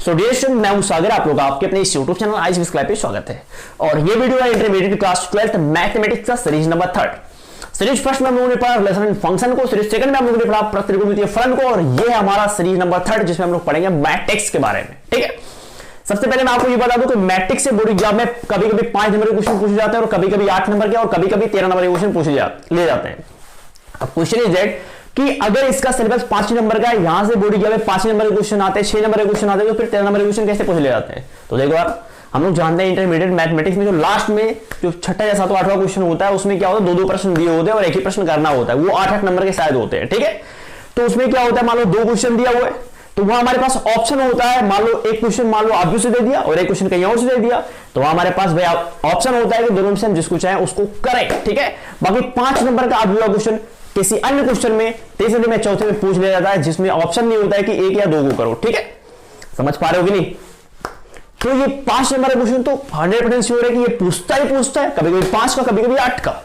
So dear student, मैं हूं सागर, आप लोग आपके अपने इस यूट्यूब चैनल आईज क्लास पे स्वागत है। और ये वीडियो है इंटरमीडिएट क्लास 12th मैथमेटिक्स का सीरीज नंबर 3। सीरीज फर्स्ट में हम लोगों ने पढ़ा रिलेशन एंड फंक्शन को, सीरीज सेकंड में हम लोगों ने पढ़ा प्रतित्रिकोणमितीय फलन को, और ये है हमारा सीरीज नंबर 3 जिसमें हम लोग पढ़ेंगे मैट्रिक्स के बारे में। ठीक है, सबसे पहले मैं आपको ये बता दूं कि मैट्रिक्स से बोर्ड एग्जाम में कभी कभी 5 नंबर के क्वेश्चन पूछे जाते हैं और कभी कभी 8 नंबर के और कभी कभी 13 नंबर के क्वेश्चन पूछे ले जाते हैं। अब क्वेश्चन इज दैट कि अगर इसका सिलेबस 5 नंबर का है, यहां से बोर्ड एग्जाम में 5 नंबर के क्वेश्चन आते हैं, 6 नंबर के क्वेश्चन आते हैं, तो फिर 13 नंबर के क्वेश्चन कैसे पूछ ले जाते हैं? तो देखो यार, हम लोग जानते हैं इंटरमीडिएट मैथमेटिक्स में जो लास्ट में जो छठा या सातवां आठवां क्वेश्चन होता है उसमें क्या होता है, 2-2 प्रश्न दिए होते हैं और एक ही प्रश्न करना होता है। वो 8-8 नंबर के शायद होते हैं। ठीक है, तो उसमें क्या होता है, मान लो 2 क्वेश्चन दिया हुआ है तो वहां हमारे पास ऑप्शन होता है। मान लो एक क्वेश्चन मान लो आब्यू से दे दिया और एक क्वेश्चन कहीं और से दे दिया, तो वहां हमारे पास भाई ऑप्शन होता है कि दोनों में से हम जिसको चाहे उसको करें। ठीक है, बाकी 5 नंबर का आब्यू का क्वेश्चन किसी अन्य क्वेश्चन में, तीसरे में, चौथे में पूछ लिया जाता है जिसमें ऑप्शन नहीं होता है कि 1 या 2 को करो। ठीक है, समझ पा रहे हो कि नहीं? तो ये 5 नंबर का क्वेश्चन तो 100% श्योर है कि ये पूछता ही पूछता है, कभी कभी 5 का, कभी कभी 8 का।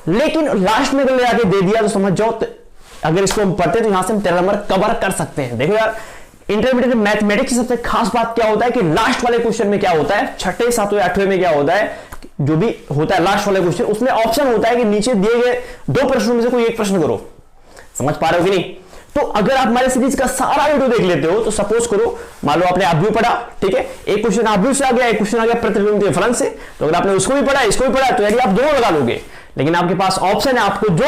लेकिन लास्ट में अगर ले आके दे दिया तो समझ जाओ, अगर इसको हम पढ़ते तो यहां से हम 13 नंबर कवर कर सकते हैं। देखो यार, इंटरमीडिएट मैथमेटिक्स की सबसे खास बात क्या होता है कि लास्ट वाले क्वेश्चन में क्या होता है, छठे, सातवें, आठवें में क्या होता है, जो भी होता है लास्ट वाले क्वेश्चन, उसमें ऑप्शन होता है कि नीचे दिए गए 2 प्रश्नों में से कोई एक प्रश्न करो। समझ पा रहे हो कि नहीं? तो अगर आप हमारे सीरीज का सारा वीडियो देख लेते हो तो सपोज करो, मान लो आपने आब्यू पढ़ा, ठीक है, एक क्वेश्चन आब्यू से आ गया, एक क्वेश्चन आ गया प्रतित्रिकोणमितीय फलन से, तो अगर आपने उसको भी पढ़ा, इसको भी पढ़ा, तो यानी आप दोनों लगा लोगे। लेकिन आपके पास ऑप्शन है, आपको जो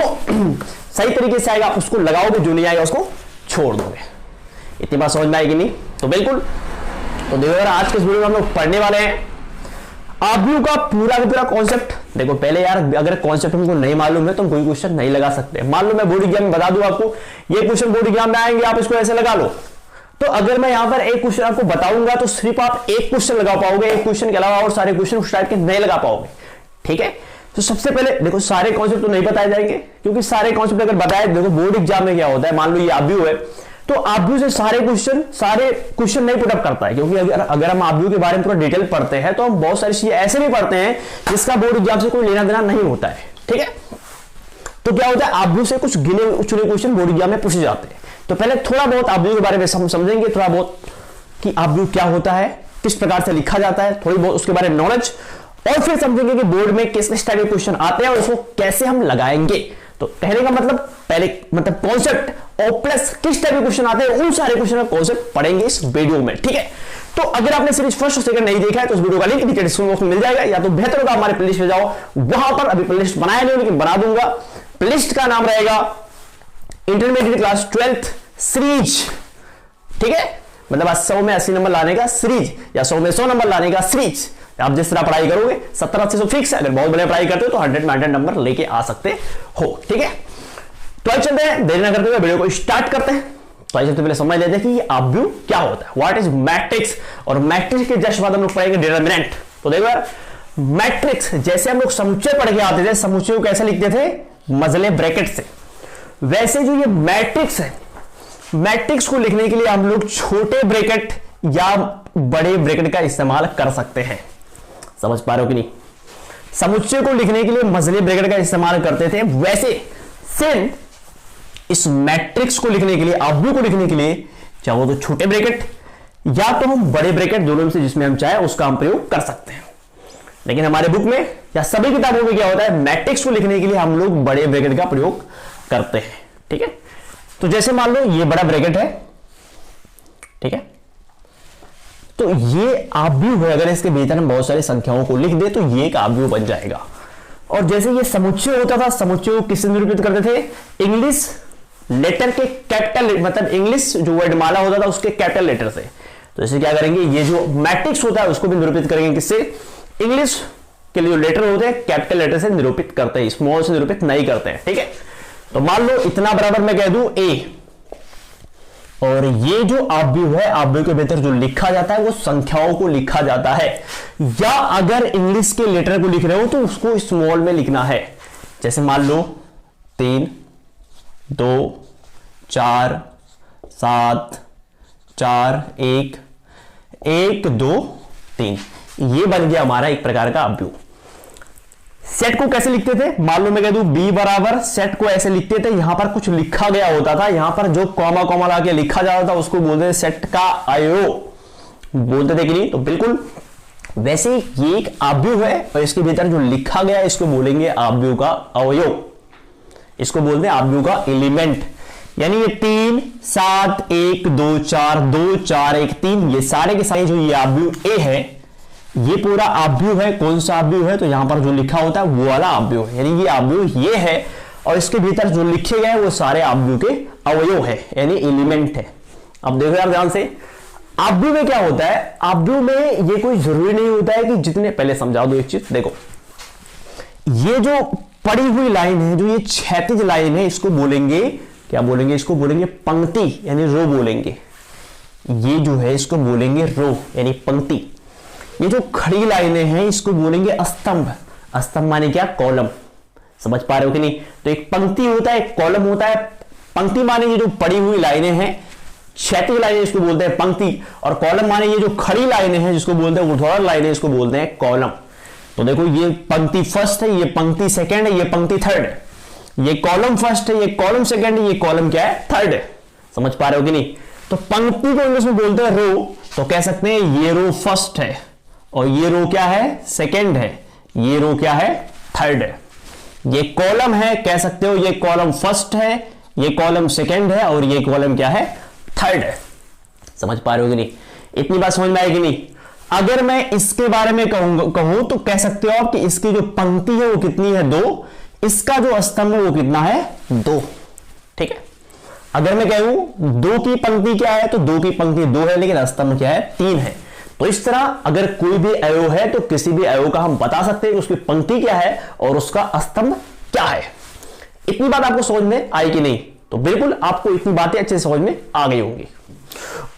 सही तरीके से आएगा आप उसको लगाओगे, जो नहीं आएगा उसको छोड़ दोगे। इतनी बात समझ में आएगी नहीं? तो बिल्कुल। तो देखो यार, आज के इस वीडियो में हम लोग पढ़ने वाले हैं आब्यू का पूरा कॉन्सेप्ट। देखो पहले यार, अगर कॉन्सेप्ट हमको नहीं मालूम है तो हम कोई क्वेश्चन नहीं लगा सकते। मान लो मैं बोर्ड एग्जाम में बता दूं आपको, ये क्वेश्चन बोर्ड एग्जाम में आएंगे, आप इसको ऐसे लगा लो, तो अगर मैं यहां पर एक क्वेश्चन आपको बताऊंगा तो सिर्फ आप एक क्वेश्चन लगा पाओगे, एक क्वेश्चन के अलावा और सारे क्वेश्चन उस टाइप के नहीं लगा पाओगे। ठीक है, तो सबसे पहले देखो, सारे कॉन्सेप्ट तो नहीं बताए जाएंगे, क्योंकि सारे कॉन्सेप्ट अगर बताए, देखो बोर्ड एग्जाम में क्या होता है, मान लो ये आब्यू है तो आब्यू से सारे क्वेश्चन नहीं पुटअप करता है, क्योंकि अगर हम आब्यू के बारे में थोड़ा डिटेल पढ़ते हैं तो हम बहुत सारी चीजें ऐसे भी पढ़ते हैं जिसका बोर्ड एग्जाम से कोई लेना देना नहीं होता है। ठीक है, तो क्या होता है, आब्यू से कुछ गिने चुने क्वेश्चन बोर्ड एग्जाम में पूछे जाते हैं। तो पहले थोड़ा बहुत आब्यू के बारे में समझेंगे, थोड़ा बहुत कि आब्यू क्या होता है, किस प्रकार से लिखा जाता है, थोड़ी बहुत उसके बारे में नॉलेज, और फिर समझेंगे कि बोर्ड में किस किस टाइप के क्वेश्चन आते हैं और उसको कैसे हम लगाएंगे। तो कहने का मतलब पहले कॉन्सेप्ट और प्लस किस टाइप के क्वेश्चन आते हैं, उन सारे क्वेश्चन का कॉन्सेप्ट पढ़ेंगे इस वीडियो में। ठीक है, तो अगर आपने सीरीज फर्स्ट और सेकंड नहीं देखा है तो इस वीडियो का लिंक नीचे डिस्क्रिप्शन बॉक्स में मिल जाएगा, या तो बेहतर होगा हमारे प्लेलिस्ट में जाओ, वहां पर अभी प्लेलिस्ट बनाया नहीं लेकिन बना दूंगा। प्लेलिस्ट का नाम रहेगा इंटरमीडिएट क्लास 12th सीरीज। ठीक है, मतलब 100 में 80 नंबर लाने का सीरीज, या 100 में 100 नंबर लाने का सीरीज। आप जिस तरह पढ़ाई करोगे 70-80 तो फिक्स है, अगर बहुत बढ़िया पढ़ाई करते हो तो 100 में 100 नंबर लेके आ सकते हो। ठीक है, तो आइए चलते हैं, देरी ना करते हुए वीडियो को स्टार्ट करते हैं। तो आइए सबसे पहले समझ लेते हैं कि ये आब्यू क्या होता है, व्हाट इज मैट्रिक्स, और मैट्रिक्स के जस्ट बाद हम लोग पढ़ेंगे डिटरमिनेंट। तो देखो यार, मैट्रिक्स जैसे हम लोग समुच्चय पढ़ के आते थे, समुच्चय को कैसे लिखते थे, मजले ब्रैकेट से, वैसे जो ये मैट्रिक्स है, मैट्रिक्स को लिखने के लिए हम लोग छोटे ब्रैकेट या बड़े ब्रैकेट का इस्तेमाल कर सकते हैं। समझ पा रहे हो कि नहीं? समुच्चय को लिखने के लिए मजले ब्रैकेट का इस्तेमाल करते थे, वैसे सेम इस मैट्रिक्स को लिखने के लिए, आब्यू को लिखने के लिए, चाहे वो तो छोटे ब्रैकेट या तो हम बड़े ब्रैकेट, दोनों में से जिसमें हम चाहे उसका हम प्रयोग कर सकते हैं। लेकिन हमारे बुक में या सभी किताबों में क्या होता है, मैट्रिक्स को लिखने के लिए हम लोग बड़े ब्रैकेट का प्रयोग करते हैं। ठीक है, तो जैसे मान लो ये बड़ा ब्रैकेट है, ठीक है, तो ये आब्यू है। अगर इसके भीतर हम बहुत सारी संख्याओं को लिख दे तो ये एक आब्यू बन जाएगा। और जैसे ये समुच्चय होता था, समुच्चय को किससे निरूपित करते थे, इंग्लिश लेटर के कैपिटल, मतलब इंग्लिश जो वर्णमाला होता था उसके कैपिटल लेटर से। तो इसे क्या करेंगे, ये जो मैट्रिक्स होता है उसको भी निरूपित करेंगे किससे, इंग्लिश के लिए जो लेटर होते हैं कैपिटल लेटर से निरूपित करते हैं, स्मॉल से निरूपित नहीं करते हैं। ठीक है, तो मान लो इतना बराबर मैं कह दूं ए, और ये जो आब्यू है, आब्यू के भीतर जो लिखा जाता है वो संख्याओं को लिखा जाता है, या अगर इंग्लिश के लेटर को लिख रहे हो तो उसको स्मॉल में लिखना है। जैसे मान लो 3, 2, 4, 7, 4, 1, 1, 2, 3, ये बन गया हमारा एक प्रकार का आब्यू। सेट को कैसे लिखते थे, मान लो मैं कह दूं बी बराबर, सेट को ऐसे लिखते थे, यहां पर कुछ लिखा गया होता था, यहां पर जो कॉमा कॉमा लगा के लिखा जाता था उसको बोलते थे सेट का आयो, बोलते थे कि नहीं? तो बिल्कुल वैसे ये एक आव्यूह है और इसके भीतर जो लिखा गया है इसको बोलेंगे आव्यूह का अवयव, इसको बोलते हैं आव्यूह का एलिमेंट। यानी ये 3 7 1 2 4 2 4 1 3 ये सारे के सारे जो ये आव्यूह ए है ये पूरा आव्यूह है। कौन सा आव्यूह है? तो यहां पर जो लिखा होता है वो वाला आव्यूह है। यानी ये आव्यूह ये है और इसके भीतर जो लिखे गए वो सारे आव्यूह के अवयव है, यानी एलिमेंट है। अब देखो यार ध्यान से, आव्यूह में क्या होता है? आव्यूह में ये कोई जरूरी नहीं होता है कि जितने, पहले समझा दो एक चीज। देखो ये जो पड़ी हुई लाइन है, जो ये क्षैतिज लाइन है, इसको बोलेंगे क्या बोलेंगे? इसको बोलेंगे पंक्ति, यानी रो बोलेंगे। ये जो है इसको बोलेंगे रो यानी पंक्ति। ये जो खड़ी लाइनें हैं इसको बोलेंगे स्तंभ। स्तंभ माने क्या? कॉलम। समझ पा रहे हो कि नहीं? तो एक पंक्ति होता है, एक कॉलम होता है। पंक्ति माने ये जो पड़ी हुई लाइनें हैं, क्षैतिज लाइनें इसको बोलते हैं पंक्ति, और कॉलम माने ये जो खड़ी लाइनें हैं जिसको बोलते हैं ऊर्ध्वाधर लाइनें, इसको बोलते हैं कॉलम। तो देखो ये पंक्ति फर्स्ट है, ये पंक्ति सेकंड है, ये पंक्ति थर्ड है। ये कॉलम फर्स्ट है, ये कॉलम सेकंड है, ये कॉलम क्या है? थर्ड है। समझ पा रहे हो कि नहीं? तो पंक्ति को इंग्लिश में बोलते हैं रो, तो कह सकते हैं ये रो फर्स्ट है और ये रो क्या है? सेकंड है। ये रो क्या है? थर्ड है। ये कॉलम है, कह सकते हो ये कॉलम फर्स्ट है, ये कॉलम सेकंड है और ये कॉलम क्या है? थर्ड है। समझ पा रहे हो कि नहीं? इतनी बात समझ में आएगी नहीं? अगर मैं इसके बारे में कहूं तो कह सकते हो आप कि इसकी जो पंक्ति है वो कितनी है? 2। इसका जो स्तंभ है वो कितना है? 2। ठीक है। अगर मैं कहूं 2 की पंक्ति क्या है तो 2 की पंक्ति 2 है, लेकिन स्तंभ क्या है? 3 है। तो इस तरह अगर कोई भी अवयव है तो किसी भी अवयव का हम बता सकते हैं कि उसकी पंक्ति क्या है और उसका स्तंभ क्या है। इतनी बात आपको समझ में आई कि नहीं? तो बिल्कुल आपको इतनी बातें अच्छे से समझ में आ गई होंगी।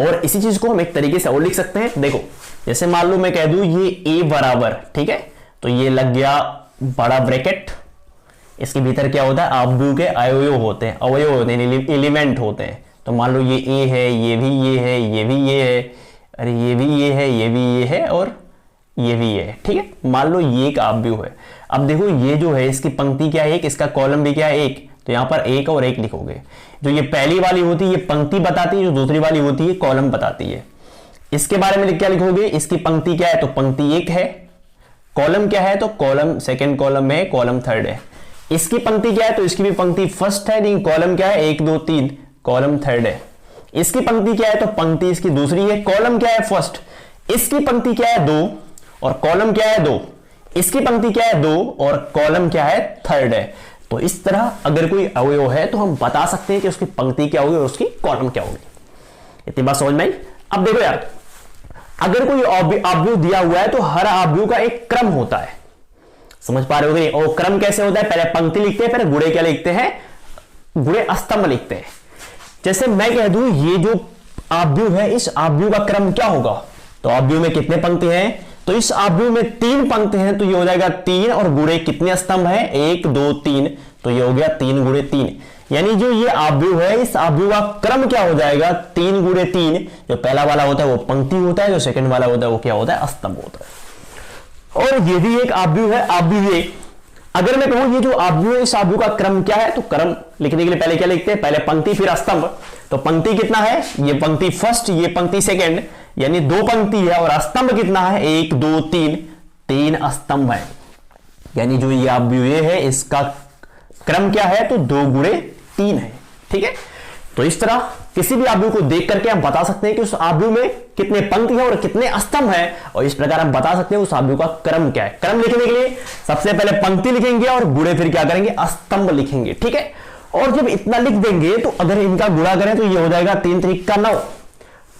और इसी चीज को हम एक तरीके से और लिख सकते हैं। देखो जैसे मान लो मैं कह दूं ये ए बराबर, ठीक है, तो ये लग गया बड़ा ब्रैकेट। इसके भीतर क्या होता है? आव्यूह के अवयव होते हैं, अवयव होते हैं, एलिमेंट होते हैं। तो मान लो ये ए है, ये भी ये है, ये भी ये है, अरे ये भी ये है, ये भी ये है और ये भी ये है। ठीक है, मान लो ये एक आव्यूह है। अब देखो ये जो है इसकी पंक्ति क्या है? 1, इसका कॉलम भी क्या है? 1। तो यहां पर 1 और 1 लिखोगे। जो ये पहली वाली होती है ये पंक्ति बताती है, जो दूसरी वाली होती है कॉलम बताती है। इसके बारे में क्या लिखोगे? इसकी पंक्ति क्या है? तो पंक्ति 1 है। कॉलम क्या है? तो कॉलम सेकंड कॉलम है, कॉलम थर्ड है। इसकी पंक्ति क्या है? तो इसकी भी पंक्ति फर्स्ट है, लेकिन कॉलम क्या है? 1 2 3, कॉलम थर्ड है। इसकी पंक्ति क्या है? तो पंक्ति इसकी दूसरी है, कॉलम क्या है? फर्स्ट। इसकी पंक्ति क्या है? 2 और कॉलम क्या है? 2। इसकी पंक्ति क्या है? 2 और कॉलम क्या है? थर्ड है। तो इस तरह अगर कोई अवयव है तो हम बता सकते हैं कि उसकी पंक्ति क्या होगी और उसकी कॉलम क्या होगी। इतनी बात समझ में आई? अब देखो यार, अगर कोई आव्यूह दिया हुआ है तो हर आव्यूह का एक क्रम होता है। समझ पा रहे हो नहीं? और क्रम कैसे होता है? पहले पंक्ति लिखते हैं, फिर गुणे क्या लिखते हैं? गुणे स्तंभ लिखते हैं। जैसे मैं कह दूं ये जो आव्यूह है, इस आव्यूह का क्रम क्या होगा? तो आव्यूह में कितने पंक्ति हैं? तो इस आव्यूह में 3 पंक्ति हैं, तो ये हो जाएगा 3 और गुणे कितने स्तंभ है? 1 2 3, तो ये हो गया 3 गुणे 3। यानी जो ये आव्यूह है इस आव्यूह का क्रम क्या हो जाएगा? 3 गुणे 3। जो पहला वाला होता है वो पंक्ति होता है, जो सेकंड वाला होता है वो क्या होता है? स्तंभ होता है। और ये भी एक आव्यूह है, आव्यूह ये। अगर मैं कहूं ये जो आव्यूह है इस आव्यूह का क्रम क्या है, तो क्रम लिखने के लिए पहले क्या लिखते हैं? पहले पंक्ति फिर स्तंभ। तो पंक्ति कितना है? ये पंक्ति फर्स्ट, ये पंक्ति सेकंड, यानी 2 पंक्ति है। और स्तंभ कितना है? 1 2 3, 3 स्तंभ है। यानी जो ये आव्यूह है इसका क्रम क्या है? तो 2 गुणे 3 है। ठीक है, तो इस तरह किसी भी आव्यूह को देख करके हम बता सकते हैं कि उस आव्यूह में कितने पंक्ति है और कितने स्तंभ है, और इस प्रकार हम बता सकते हैं उस आव्यूह का क्रम क्या है। क्रम लिखने के लिए सबसे पहले पंक्ति लिखेंगे और गुणे फिर क्या करेंगे? स्तंभ लिखेंगे। ठीक है, और जब इतना लिख देंगे तो अगर इनका गुणा करें तो ये हो जाएगा 3 3 का 9।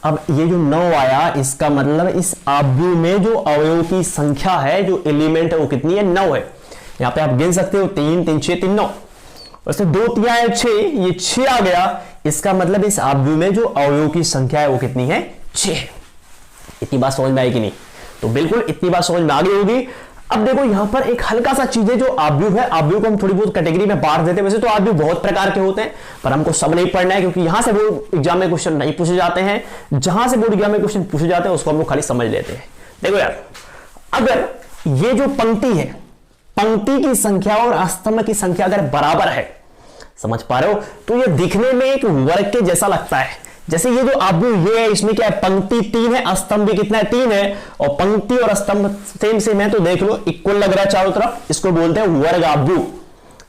अब ये जो 9 आया इसका मतलब इस आव्यूह में जो अवयव की संख्या है, जो एलिमेंट है वो कितनी है? 9 है। यहां पे आप गिन सकते हो 3 3 6 3 9। वैसे 2 3 है 6, ये 6 आ गया। इसका मतलब इस आव्यूह में जो अवयव की संख्या है वो कितनी है? 6 है। इतनी बात समझ में आई कि नहीं? तो बिल्कुल इतनी बात समझ में आ गई होगी। अब देखो यहां पर एक हल्का सा चीज है, जो आव्यूह है, आव्यूह को हम थोड़ी बहुत कैटेगरी में बांट देते हैं। वैसे तो आव्यूह बहुत प्रकार के होते हैं, पर हमको सब नहीं पढ़ना है, क्योंकि यहां से बोर्ड एग्जाम में क्वेश्चन नहीं पूछे जाते हैं। जहां से बोर्ड एग्जाम में क्वेश्चन पूछे जाते हैं उसको हम लोग खाली समझ लेते हैं। देखो यार, अगर ये जो पंक्ति है, पंक्ति की संख्या और स्तंभ की संख्या अगर बराबर है, समझ पा रहे हो, तो ये दिखने में एक वर्ग के जैसा लगता है। जैसे ये जो आव्यूह ये है, इसमें क्या है, पंक्ति 3 है, स्तंभ भी कितना है, 3 है, और पंक्ति और स्तंभ सेम सेम है, तो देख लो इक्वल लग रहा है चारों तरफ, इसको बोलते हैं वर्ग आव्यूह।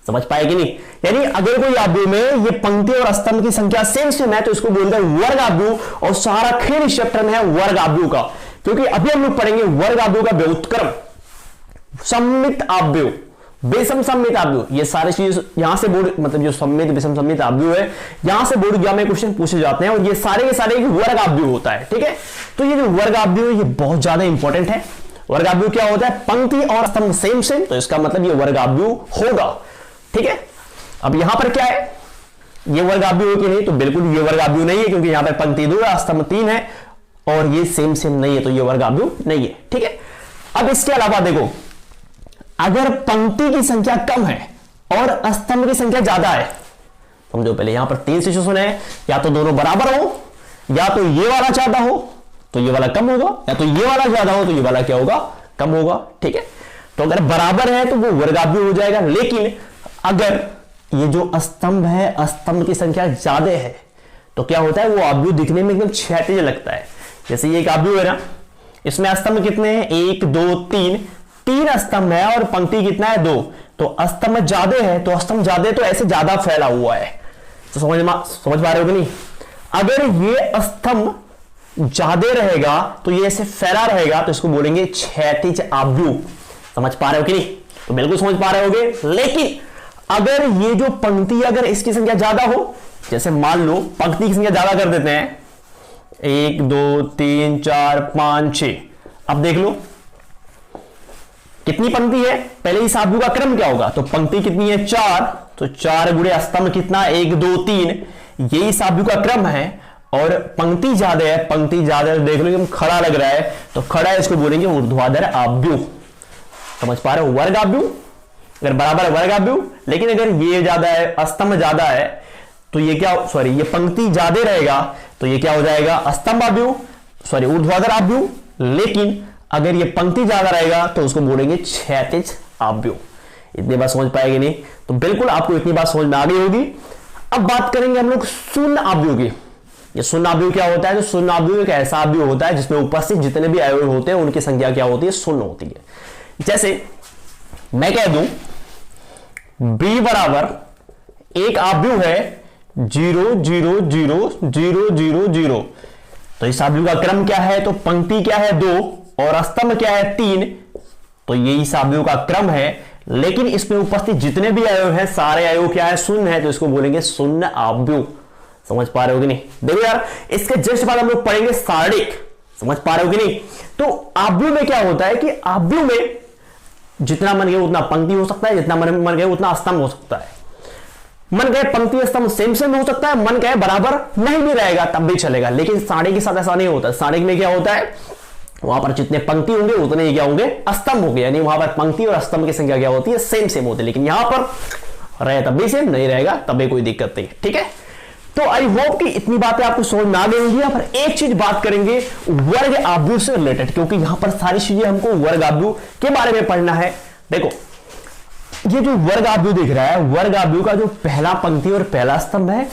समझ पाए कि नहीं? यानी अगर कोई आव्यूह में ये पंक्ति और स्तंभ की संख्या सेम सेम है तो इसको बोलते हैं वर्ग आव्यूह, और सारा खेल इस चैप्टर में है वर्ग आव्यूह का, क्योंकि अभी हम लोग पढ़ेंगे वर्ग आव्यूह का व्युत्क्रम, सममित आव्यूह, विषम सममित आव्यूह, ये सारी चीज यहां से बोर्ड मतलब जो सममित विषम सममित आव्यूह है यहां से बोर्ड एग्जाम में क्वेश्चन पूछे जाते हैं, और ये सारे के सारे वर्ग आव्यूह होता है। ठीक है, तो ये जो वर्ग आव्यूह है ये बहुत ज्यादा इंपॉर्टेंट है। वर्ग आव्यूह क्या होता है, पंक्ति और स्तंभ सेम सेम, तो इसका मतलब ये वर्ग आव्यूह होगा। ठीक है, अब यहां पर क्या है, ये वर्ग आव्यूह है कि नहीं, तो बिल्कुल ये वर्ग आव्यूह नहीं है, क्योंकि यहां पर पंक्ति 2 है, स्तंभ 3 है, और ये सेम सेम नहीं है, तो ये वर्ग आव्यूह नहीं है। ठीक है, अब इसके अलावा देखो, अगर पंक्ति की संख्या कम है और स्तंभ की संख्या ज्यादा है, समझो पहले यहां पर 3 सिचुएशन है, या तो दोनों बराबर हो, या तो ये वाला ज्यादा हो तो ये वाला कम होगा, या तो ये वाला ज्यादा हो तो ये वाला क्या होगा, कम होगा। ठीक है, तो अगर बराबर है तो वो वर्ग आव्यूह हो जाएगा, लेकिन अगर ये जो स्तंभ है, स्तंभ की संख्या ज्यादा है तो क्या होता है, वो आव्यूह दिखने में एकदम क्षैतिज लगता है। जैसे ये एक आव्यूह है ना, इसमें स्तंभ कितने हैं, 1 2 3, 3 स्तंभ है और पंक्ति कितना है, 2, तो स्तंभ ज्यादा है, तो स्तंभ ज्यादा है तो ऐसे ज्यादा फैला हुआ है, तो समझ पा रहे हो कि नहीं? अगर ये स्तंभ ज्यादा रहेगा तो ये ऐसे फैला रहेगा, तो इसको बोलेंगे क्षैतिज आव्यूह। समझ पा रहे हो कि नहीं? तो बिल्कुल समझ पा रहे होगे। लेकिन अगर ये जो पंक्ति अगर इसकी संख्या ज्यादा हो, जैसे मान लो पंक्ति की संख्या ज्यादा कर देते हैं, 1 2 3 4 5 6, अब देख लो कितनी पंक्ति है, पहले इस आव्यूह का क्रम क्या होगा, तो पंक्ति कितनी है, 4, तो 4 गुणे स्तंभ कितना, 1 2 3, ये इस आव्यूह का क्रम है, और पंक्ति ज्यादा है, पंक्ति ज्यादा है, देख लो एकदम खड़ा लग रहा है, तो खड़ा है, इसको बोलेंगे ऊर्ध्वाधर आव्यूह। समझ पा रहे हो, वर्ग आव्यूह, अगर बराबर वर्ग आव्यूह, लेकिन अगर ये ज्यादा है, स्तंभ ज्यादा है, तो ये क्या, सॉरी ये पंक्ति ज्यादा रहेगा तो ये क्या हो जाएगा, स्तंभ आव्यूह, सॉरी ऊर्ध्वाधर आव्यूह, लेकिन अगर ये पंक्ति ज्यादा रहेगा तो उसको बोलेंगे क्षैतिज आव्यूह। इतनी बात समझ पाएगी नहीं? तो बिल्कुल आपको इतनी बात समझ में आ गई होगी। अब बात करेंगे हम लोग शून्य आव्यूह की। ये शून्य आव्यूह क्या होता है, तो शून्य आव्यूह एक ऐसा आव्यूह होता है जिसमें उपस्थित जितने भी अवयव होते हैं उनकी संख्या क्या होती है, शून्य होती है। जैसे मैं कह दूं b बराबर एक आव्यूह है 0 0 0 0 0 0, तो इस आव्यूह का क्रम क्या है, तो पंक्ति क्या है, 2, और स्तंभ क्या है, 3, तो ये इस आव्यूह का क्रम है, लेकिन इसमें उपस्थित जितने भी अवयव हैं सारे अवयव क्या है, शून्य है, तो इसको बोलेंगे शून्य आव्यूह। समझ पा रहे हो कि नहीं? देखो यार, इसके जस्ट बाद हम लोग पढ़ेंगे सारणिक। समझ पा रहे हो कि नहीं? तो आव्यूह में क्या होता है कि आव्यूह में जितना मन गए उतना पंक्ति हो सकता है, जितना मन गए उतना स्तंभ हो सकता है। मन गए पंक्ति स्तंभ सेम सेम हो सकता है, मन गए बराबर नहीं भी रहेगा तब भी चलेगा, लेकिन सारणी के साथ ऐसा नहीं होता। सारणी में क्या होता है, वहां पर जितने पंक्ति होंगे उतने ही क्या होंगे, स्तंभ होंगे, यानी वहां पर पंक्ति और स्तंभ की संख्या क्या होती है, सेम सेम होती है। लेकिन यहां पर रहे तब भी सेम, नहीं रहेगा तब भी कोई दिक्कत नहीं। ठीक है, तो आई होप कि इतनी बातें आपको समझ में आ गई होंगी। यहाँ पर एक चीज बात करेंगे वर्ग आव्यूह से रिलेटेड, क्योंकि यहां पर सारी चीजें हमको वर्ग आव्यूह के बारे में पढ़ना है। देखो ये जो वर्ग आव्यूह दिख रहा है, वर्ग आव्यूह का जो पहला पंक्ति और पहला स्तंभ है,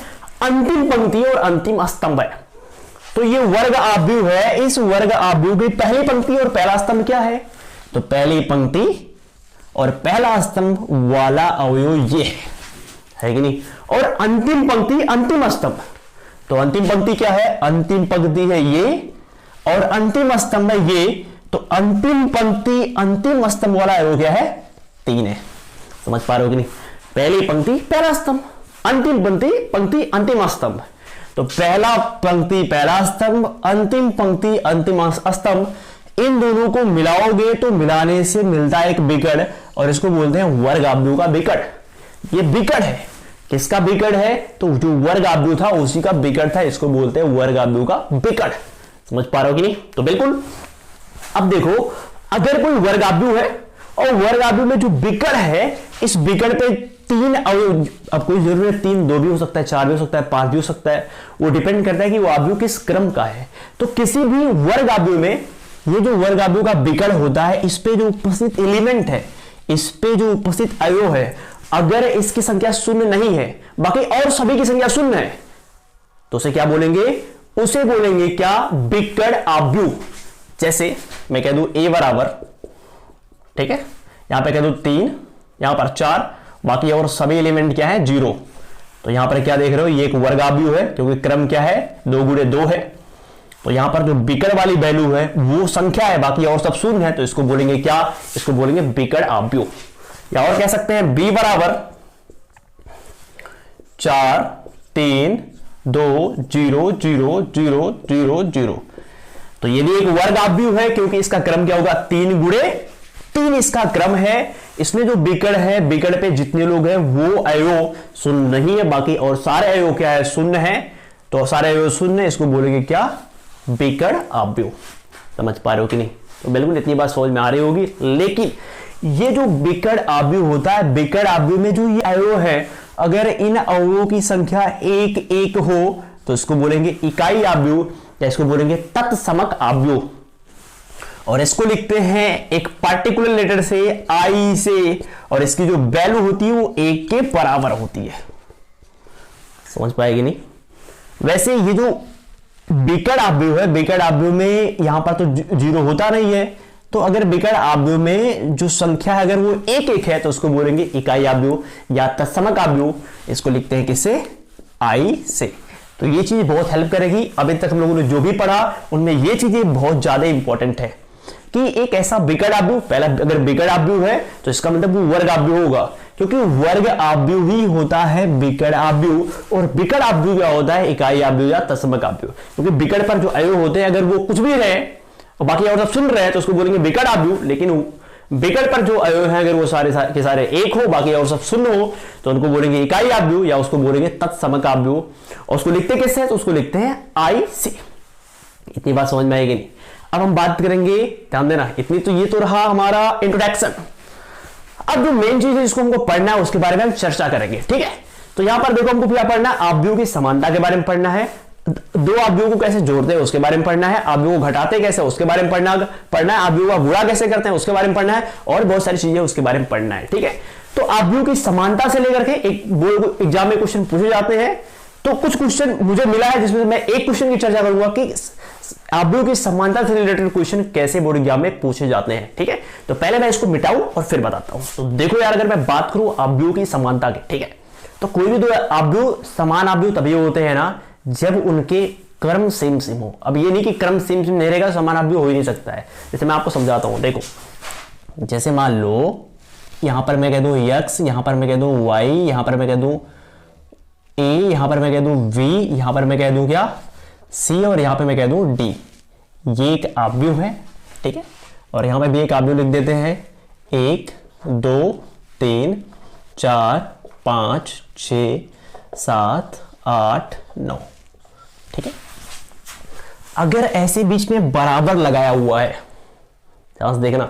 अंतिम पंक्ति और अंतिम स्तंभ है, तो ये वर्ग आव्यूह है। इस वर्ग आव्यूह की पहली पंक्ति और पहला स्तंभ क्या है, तो पहली पंक्ति और पहला स्तंभ वाला अवयव ये है कि नहीं, और अंतिम पंक्ति अंतिम स्तंभ, तो अंतिम पंक्ति क्या है, अंतिम पंक्ति है ये, और अंतिम स्तंभ है ये, तो अंतिम पंक्ति अंतिम स्तंभ वाला अवयव क्या है, 3 है। समझ पा रहे हो कि नहीं? पहली पंक्ति पहला स्तंभ, अंतिम पंक्ति पंक्ति अंतिम स्तंभ, तो पहला पंक्ति पहला स्तंभ, अंतिम पंक्ति अंतिम स्तंभ, इन दोनों को मिलाओगे तो मिलाने से मिलता है एक विकर्ण, और इसको बोलते हैं वर्ग आव्यूह का विकर्ण। ये विकर्ण है, किसका विकर्ण है, तो जो वर्ग आव्यूह था उसी का विकर्ण था, इसको बोलते हैं वर्ग आव्यूह का विकर्ण। समझ पा रहे हो कि नहीं? तो बिल्कुल अब देखो, अगर कोई वर्ग आव्यूह है और वर्ग आव्यूह में जो विकर्ण है, इस विकर्ण पे 3 अवयव, अब कोई जरूरत 3, 2 भी हो सकता है, 4 भी हो सकता है, 5 भी हो सकता है, वो डिपेंड करता है कि वो आव्यूह किस क्रम का है। तो किसी भी वर्ग आव्यूह में ये जो वर्ग आव्यूह का विकर्ण होता है, इस पे जो उपस्थित एलिमेंट है, इस पे जो उपस्थित अवयव है, अगर इसकी संख्या शून्य नहीं है, बाकी और सभी की संख्या शून्य है, तो उसे क्या बोलेंगे, उसे बोलेंगे क्या, बिकड़ आव्यूह। जैसे मैं कह दूं a बराबर, ठीक है, यहां पे कह दूं 3, यहां पर 4, बाकी और सभी एलिमेंट क्या है 0। तो यहां पर क्या देख रहे हो, ये एक वर्ग आव्यूह है क्योंकि क्रम क्या है 2 गुणे 2 है। तो यहां पर जो बिकड़ वाली वैल्यू है वो संख्या है, बाकी और सब शून्य है, तो इसको बोलेंगे क्या, इसको बोलेंगे बिकड़ आव्यूह। या और कह सकते हैं b बराबर 4 3 2 0 0 0 0 0। तो ये भी एक वर्ग आव्यूह है क्योंकि इसका क्रम क्या होगा 3 गुणे 3 इसका क्रम है। इसमें जो बिकड़ है, बिकड़ पे जितने लोग हैं वो अवयव शून्य नहीं है, बाकी और सारे अवयव क्या है शून्य है। तो सारे अवयव शून्य, इसको बोलेंगे क्या, बिकड़ आव्यूह। समझ पा रहे हो कि नहीं? तो बिल्कुल इतनी बात समझ में आ रही होगी। लेकिन ये जो बिकड़ आव्यूह होता है, बिकड़ आव्यूह में जो ये अवयव है, अगर इन अवयवों की संख्या 1 1 हो तो इसको बोलेंगे इकाई आव्यूह या इसको बोलेंगे तत्समक आव्यूह। और इसको लिखते हैं एक पार्टिकुलर लेटर से आई से, और इसकी जो वैल्यू होती है वो 1 के बराबर होती है। समझ पाएगी नहीं? वैसे ये जो बिकड़ आव्यूह है, बिकड़ आव्यूह में यहां पर तो 0 होता नहीं है, तो अगर बिकड़ आव्यूह में जो संख्या है अगर वो 1 1 है तो उसको बोलेंगे इकाई आव्यूह या तत्समक आव्यूह। इसको लिखते हैं किससे, आई से। तो ये चीज बहुत हेल्प करेगी। अभी तक हम लोगों ने जो भी पढ़ा उनमें ये चीजें बहुत ज्यादा इंपॉर्टेंट है कि एक ऐसा बिकड़ आव्यूह, पहला अगर बिकड़ आव्यूह है तो इसका मतलब वो वर्ग आव्यूह होगा, क्योंकि वर्ग आव्यूह ही होता है बिकड़ आव्यूह। और बिकड़ आव्यूह क्या होता है, इकाई आव्यूह या तत्समक आव्यूह। क्योंकि बिकड़ पर जो अवयव होते हैं अगर वो कुछ भी रहे और बाकी और सब सुन रहे हैं तो उसको बोलेंगे बिकड़ आव्यूह। लेकिन बिकड़ पर जो अवयव है अगर वो सारे के सारे 1 हो, बाकी और सब शून्य हो, तो उनको बोलेंगे इकाई आव्यूह या उसको बोलेंगे तत्समक आव्यूह। और उसको लिखते कैसे है, तो उसको लिखते हैं आई से। इतनी बात समझ में आएगी नहीं? अब हम बात करेंगे, ध्यान देना, इतनी तो ये तो रहा हमारा इंट्रोडक्शन। अब जो मेन चीज है जिसको हमको पढ़ना है उसके बारे में हम चर्चा करेंगे, ठीक है? तो यहां पर देखो हमको क्या पढ़ना है, आव्यूह की समानता के बारे में पढ़ना है, दो आव्यूह को कैसे जोड़ते हैं उसके बारे में पढ़ना है, आव्यूह को घटाते कैसे उसके बारे में पढ़ना है, आव्यूह का गुणा कैसे करते हैं उसके बारे में पढ़ना है, और बहुत सारी चीजें उसके बारे में पढ़ना है, ठीक है? तो आव्यूह की समानता से लेकर के एक बोर्ड एग्जाम में क्वेश्चन पूछे जाते हैं। तो कुछ क्वेश्चन मुझे मिला है जिसमें मैं एक क्वेश्चन की चर्चा करूंगा कि आव्यूह की समानता से रिलेटेड क्वेश्चन कैसे बोर्ड एग्जाम में पूछे जाते हैं, ठीक है? तो पहले मैं इसको मिटाऊं और फिर बताता हूं। तो देखो यार, अगर मैं बात करूं आव्यूह की समानता की, ठीक है, तो कोई भी दो आव्यूह समान आव्यूह तभी होते हैं ना जब उनके क्रम सेम सेम हो। अब ये नहीं कि क्रम सेम सेम नहीं रहेगा समान आव्यूह हो ही नहीं सकता है। जैसे मैं आपको समझाता हूं, देखो जैसे मान लो यहां पर मैं कह दूं x, यहां पर मैं कह दूं y, यहां पर मैं कह दूं a, यहां पर मैं कह दूं v, यहां पर मैं कह दूं क्या c, और यहां पर मैं कह दूं d। ये एक आव्यूह है, ठीक है? और यहां पर भी एक आव्यूह लिख देते हैं, 1 2 3 4 5 6 7 8 9, ठीक है? अगर ऐसे बीच में बराबर लगाया हुआ है, ध्यान से देखना,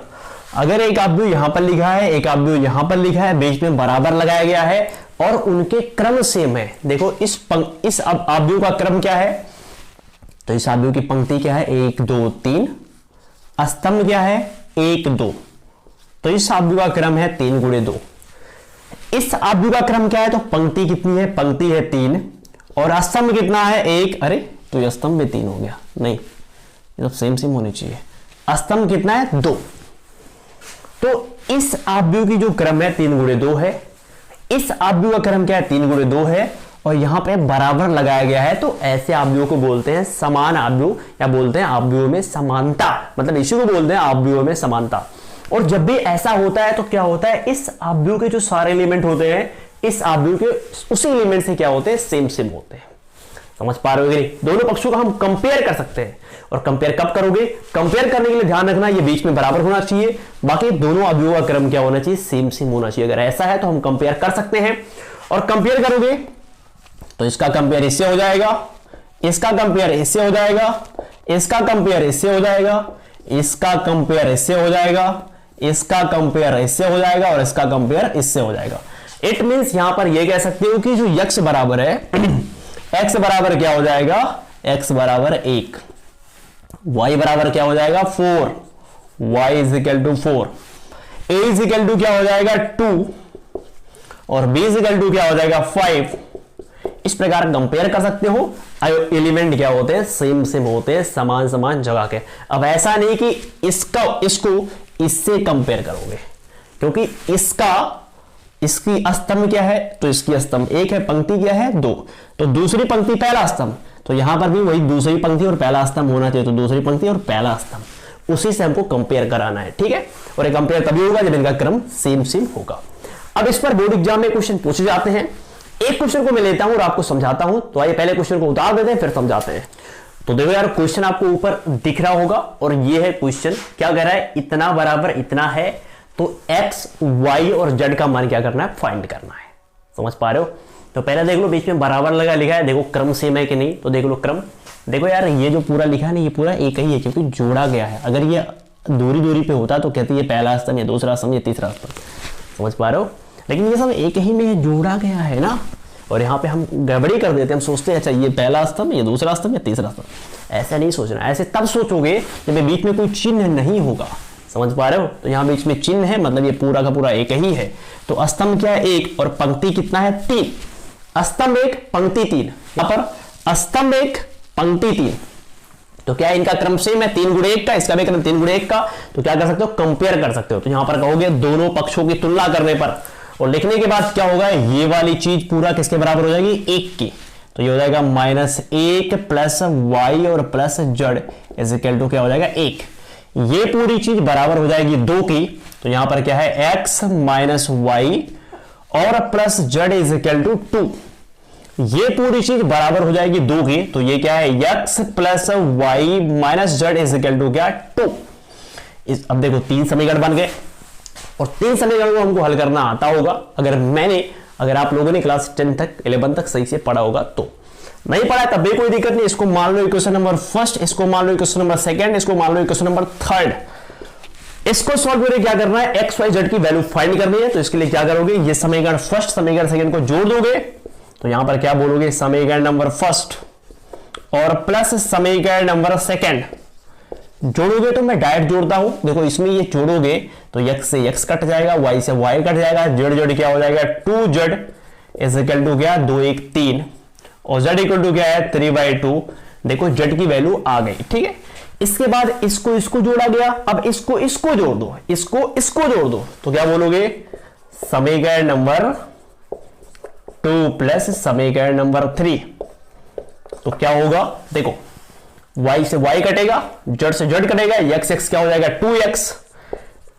अगर एक आव्यूह यहां पर लिखा है, एक आव्यूह यहां पर लिखा है, बीच में बराबर लगाया गया है और उनके क्रम सेम है। देखो इस आव्यूह का क्रम क्या है, तो इस आव्यूह की पंक्ति क्या है 1 2 3, स्तंभ क्या है 1 2, तो इस आव्यूह का क्रम है 3 गुणे 2। इस आव्यूह का क्रम क्या है, तो पंक्ति कितनी है, पंक्ति है 3 और स्तंभ कितना है 1। अरे तो ये स्तंभ में 3 हो गया, नहीं ये तो सेम सेम होनी चाहिए। स्तंभ कितना है 2। तो इस आव्यूह की जो क्रम है 3 गुणे 2 है, इस आव्यूह का क्रम क्या है 3 गुणे 2 है, और यहां पे बराबर लगाया गया है। तो ऐसे आव्यूह को बोलते हैं समान आव्यूह या बोलते हैं आव्यूह में समानता, मतलब इसी को बोलते हैं आव्यूह में समानता। और जब भी ऐसा होता है तो क्या होता है, इस आव्यूह के जो सारे एलिमेंट होते हैं इस आव्यूह के उसी एलिमेंट से क्या होते हैं, सेम सेम होते हैं। समझ पा रहे हो? दोनों पक्षों का हम कंपेयर कर सकते हैं। और कंपेयर कब करोगे, कंपेयर करने के लिए ध्यान रखना ये बीच में बराबर होना चाहिए, बाकी दोनों आव्यूह का क्रम क्या होना चाहिए, सेम सेम होना चाहिए। अगर ऐसा है तो हम कंपेयर कर सकते हैं। और कंपेयर करोगे तो इसका कंपेयर इससे हो जाएगा, इसका कंपेयर इससे हो जाएगा, इसका कंपेयर इससे हो जाएगा, इसका कंपेयर इससे हो जाएगा, इसका कंपेयर इससे हो जाएगा, और इसका कंपेयर इससे हो जाएगा। इट मींस यहां पर यह कह सकते हो कि जो x बराबर है x बराबर क्या हो जाएगा, x बराबर 1, y बराबर क्या हो जाएगा 4, y is equal to 4, a is equal to क्या हो जाएगा 2, और b इज इक्वल टू क्या हो जाएगा 5, इस प्रकार कंपेयर कर सकते हो। एलिमेंट क्या होते हैं, सेम सेम होते हैं, समान समान जगह के। अब ऐसा नहीं कि इसको इससे कंपेयर करोगे, क्योंकि इसकी स्तंभ क्या है, तो इसकी स्तंभ 1 है, पंक्ति क्या है 2, तो दूसरी पंक्ति पहला स्तंभ, तो यहां पर भी वही दूसरी पंक्ति और पहला स्तंभ होना चाहिए, तो दूसरी पंक्ति और पहला स्तंभ, उसी से हमको कंपेयर कराना है। ठीक है, और ये कंपेयर तभी होगा जब इनका क्रम सेम सेम होगा। अब इस पर बोर्ड एग्जाम में क्वेश्चन पूछे जाते हैं। एक क्वेश्चन को मैं लेता हूं और आपको समझाता हूं, तो आइए पहले क्वेश्चन को उतार देते हैं फिर समझाते हैं। तो देखो यार, क्वेश्चन आपको ऊपर दिख रहा होगा और ये है क्वेश्चन। क्या कह रहा है, इतना बराबर इतना है, तो x, y और z का मान क्या करना है, फाइंड करना है। समझ पा रहे हो? तो पहले देख लो बीच में बराबर लगा लिखा है, देखो क्रम सेम है कि नहीं, तो देख लो क्रम। देखो यार, ये जो पूरा लिखा है ना, ये पूरा एक ही है क्योंकि जोड़ा गया है। अगर ये दूरी दूरी पे होता तो कहते ये पहला स्तंभ, ये दूसरा स्तंभ, ये तीसरा स्तंभ। समझ पा रहे हो? लेकिन ये सब एक ही में जोड़ा गया है ना, और यहाँ पे हम गड़बड़ी कर देते हैं। हम सोचते हैं अच्छा ये पहला स्तंभ, ये दूसरा स्तंभ, ये तीसरा स्तंभ। ऐसा नहीं सोचना, ऐसे तब सोचोगे जब बीच में कोई चिन्ह नहीं होगा। समझ पा रहे हो? तो यहाँ बीच में चिन्ह है, मतलब ये पूरा का पूरा एक ही है। तो स्तंभ क्या है, 1, और पंक्ति कितना है, 3। स्तंभ 1, पंक्ति 3। यहाँ पर स्तंभ 1, पंक्ति 3, तो क्या इनका क्रम सेम है, 3 गुणे 1 का, इसका भी क्रम 3 गुणे 1 का। तो क्या कर सकते हो, कंपेयर कर सकते हो। तो यहां पर कहोगे दोनों पक्षों की तुलना करने पर, और लिखने के बाद क्या होगा, ये वाली चीज पूरा किसके बराबर हो जाएगी, 1 की। तो ये हो जाएगा -1 प्लस y और plus z is equal to क्या हो जाएगा, 1। ये पूरी चीज बराबर हो जाएगी 2 की। तो यहां पर क्या है, x माइनस वाई और plus z is equal to 2। ये पूरी चीज बराबर हो जाएगी 2 की। तो ये क्या है, x plus Y minus z is equal to क्या, 2। अब देखो 3 समीकरण बन गए, और 3 समीकरण को हमको हल करना आता होगा। अगर आप लोगों ने क्लास 10 तक 11 तक सही से पढ़ा होगा। तो नहीं पढ़ा तब भी कोई दिक्कत नहीं, इसको मान लो इक्वेशन नंबर 1, इसको मान लो इक्वेशन नंबर 2, इसको मान लो इक्वेशन नंबर 3। इसको सॉल्व करके क्या करना है, एक्स वाई जेड की वैल्यू फाइंड करनी है। तो इसके लिए क्या करोगे, ये समीकरण फर्स्ट समीकरण सेकंड को जोड़ दोगे। तो यहां पर क्या बोलोगे, समीकरण नंबर फर्स्ट और प्लस समीकरण नंबर सेकंड जोड़ोगे। तो मैं डायरेक्ट जोड़ता हूं, देखो इसमें ये जोड़ोगे तो x से x कट जाएगा, y से y कट जाएगा, z क्या हो जाएगा, 2z इज इक्वल टू क्या, 2 1 3, और z इक्वल टू क्या है, 3/2। देखो z की वैल्यू आ गई। ठीक है, इसके बाद इसको जोड़ा गया। अब इसको जोड़ दो, इसको जोड़ दो। तो क्या बोलोगे, समीकरण नंबर 2 प्लस समीकरण नंबर 3। तो क्या होगा, देखो y से y कटेगा, z से z कटेगा, x क्या हो जाएगा, 2x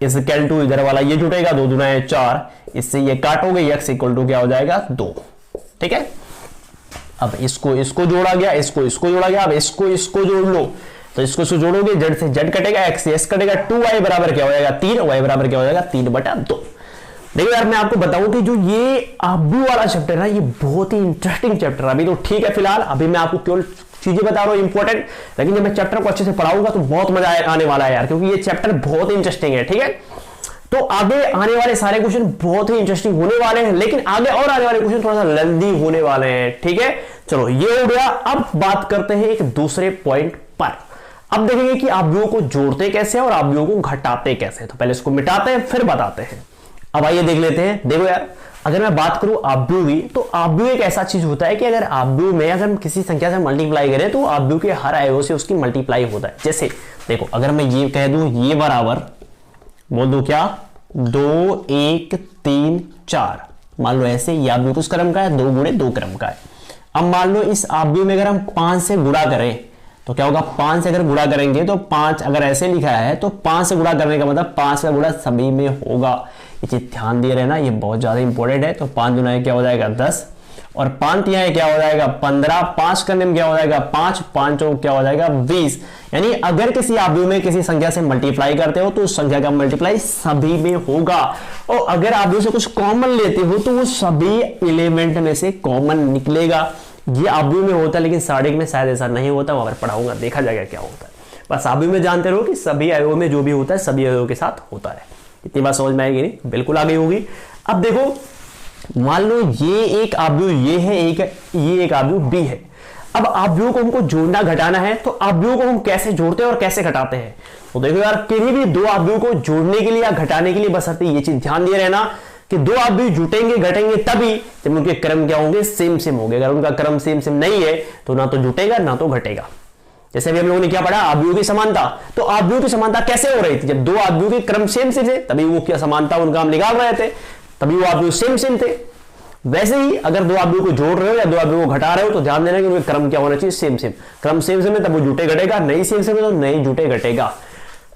इज इक्वल टू, इधर वाला ये जुटेगा, 2 दूना है 4, इससे ये काटोगे, x इक्वल टू क्या हो जाएगा, 2। ठीक है, अब इसको जोड़ा गया, इसको जोड़ा गया। अब इसको जोड़ लो, तो इसको जोड़ोगे, z से z कटेगा, x से x कटेगा, 2y बराबर क्या हो जाएगा, 3, y बराबर क्या हो जाएगा, 3/2। देखो यार, मैं आपको बताऊं कि जो ये आबू वाला चैप्टर है, ये बहुत ही इंटरेस्टिंग चैप्टर है। अभी तो ठीक है, फिलहाल अभी मैं आपको केवल चीजें बता रहा हूं इंपॉर्टेंट, लेकिन जब मैं चैप्टर को अच्छे से पढ़ाऊंगा तो बहुत मजा आने वाला है यार, क्योंकि ये चैप्टर बहुत ही इंटरेस्टिंग है। ठीक है, तो आगे आने वाले सारे क्वेश्चन बहुत ही इंटरेस्टिंग होने वाले हैं, लेकिन आगे और आने वाले क्वेश्चन थोड़ा सा लेंथी होने वाले हैं। ठीक है, चलो ये हो गया। अब बात करते हैं एक दूसरे पॉइंट पर। अब देखेंगे कि आव्यूहों को जोड़ते कैसे और आव्यूहों को घटाते कैसे। तो पहले इसको मिटाते हैं फिर बताते हैं। अब आइए देख लेते हैं। देखो यार, अगर मैं बात करूं आव्यूह की, तो आव्यूह एक ऐसा चीज होता है कि अगर आव्यूह में अगर हम किसी संख्या से मल्टीप्लाई करें तो आव्यूह के हर अवयव से उसकी मल्टीप्लाई होता है। जैसे देखो, अगर मैं ये कह दूं, ये बराबर बोल दूं क्या, 2 1 3 4, मान लो ऐसे, ये आव्यूह किस क्रम का है, 2 गुणे 2 क्रम का है। अब मान लो इस आव्यूह में अगर हम 5 से गुणा करें तो क्या होगा, 5 से अगर गुणा करेंगे तो 5, अगर ऐसे लिखा है तो 5 से गुणा करने का मतलब 5 का गुणा सभी में होगा। ये चीज ध्यान दिए रहना, ये बहुत ज्यादा इंपॉर्टेंट है। तो 5 गुना क्या हो जाएगा, 10, और 5 तिहाई क्या हो जाएगा, 15, 5 करने में क्या हो जाएगा, 5, 5 क्या हो जाएगा, 20। यानी अगर किसी आव्यूह में किसी संख्या से मल्टीप्लाई करते हो तो उस संख्या का मल्टीप्लाई सभी में होगा, और अगर आव्यूह से कुछ कॉमन लेते हो तो वो सभी एलिमेंट में से कॉमन निकलेगा। ये आव्यूह में होता है, लेकिन सारणिक में शायद ऐसा नहीं होता, वहां पर पढ़ाऊंगा, देखा जाएगा क्या होता है। बस आव्यूह में जानते रहो कि सभी अवयवों में जो भी होता है सभी अवयवों के साथ होता है। इतनी बात समझ में आएगी नहीं, बिल्कुल आ गई होगी। अब देखो, मान लो ये एक आव्यूह ये है, ये एक आव्यूह बी है। अब आव्यूह को हमको जोड़ना घटाना है, तो आव्यूह को हम कैसे जोड़ते हैं और कैसे घटाते हैं। तो देखो यार, किन्हीं भी दो आव्यूह को जोड़ने के लिए या घटाने के लिए बशर्ते ये चीज ध्यान दिए रहना कि दो अवयव जुटेंगे घटेंगे तभी जब उनके क्रम क्या होंगे, सेम सेम होंगे। अगर उनका क्रम सेम सेम नहीं है तो ना तो जुटेगा ना तो घटेगा। जैसे अभी हम लोगों ने क्या पढ़ा, अवयवों की समानता। तो अवयवों की समानता कैसे हो रही थी, जब दो अवयवों के क्रम सेम सेम थे तभी वो क्या समानता उनका हम निकाल रहे थे, तभी वो अवयव सेम सेम थे। वैसे ही अगर दो अवयवों को जोड़ रहे हो या दो अवयवों को घटा रहे हो तो ध्यान देना कि उनके क्रम क्या होना चाहिए, सेम सेम। क्रम सेम सेम है तब वो जुटे घटेगा, नहीं सेम सेम है तो नहीं जुटे घटेगा।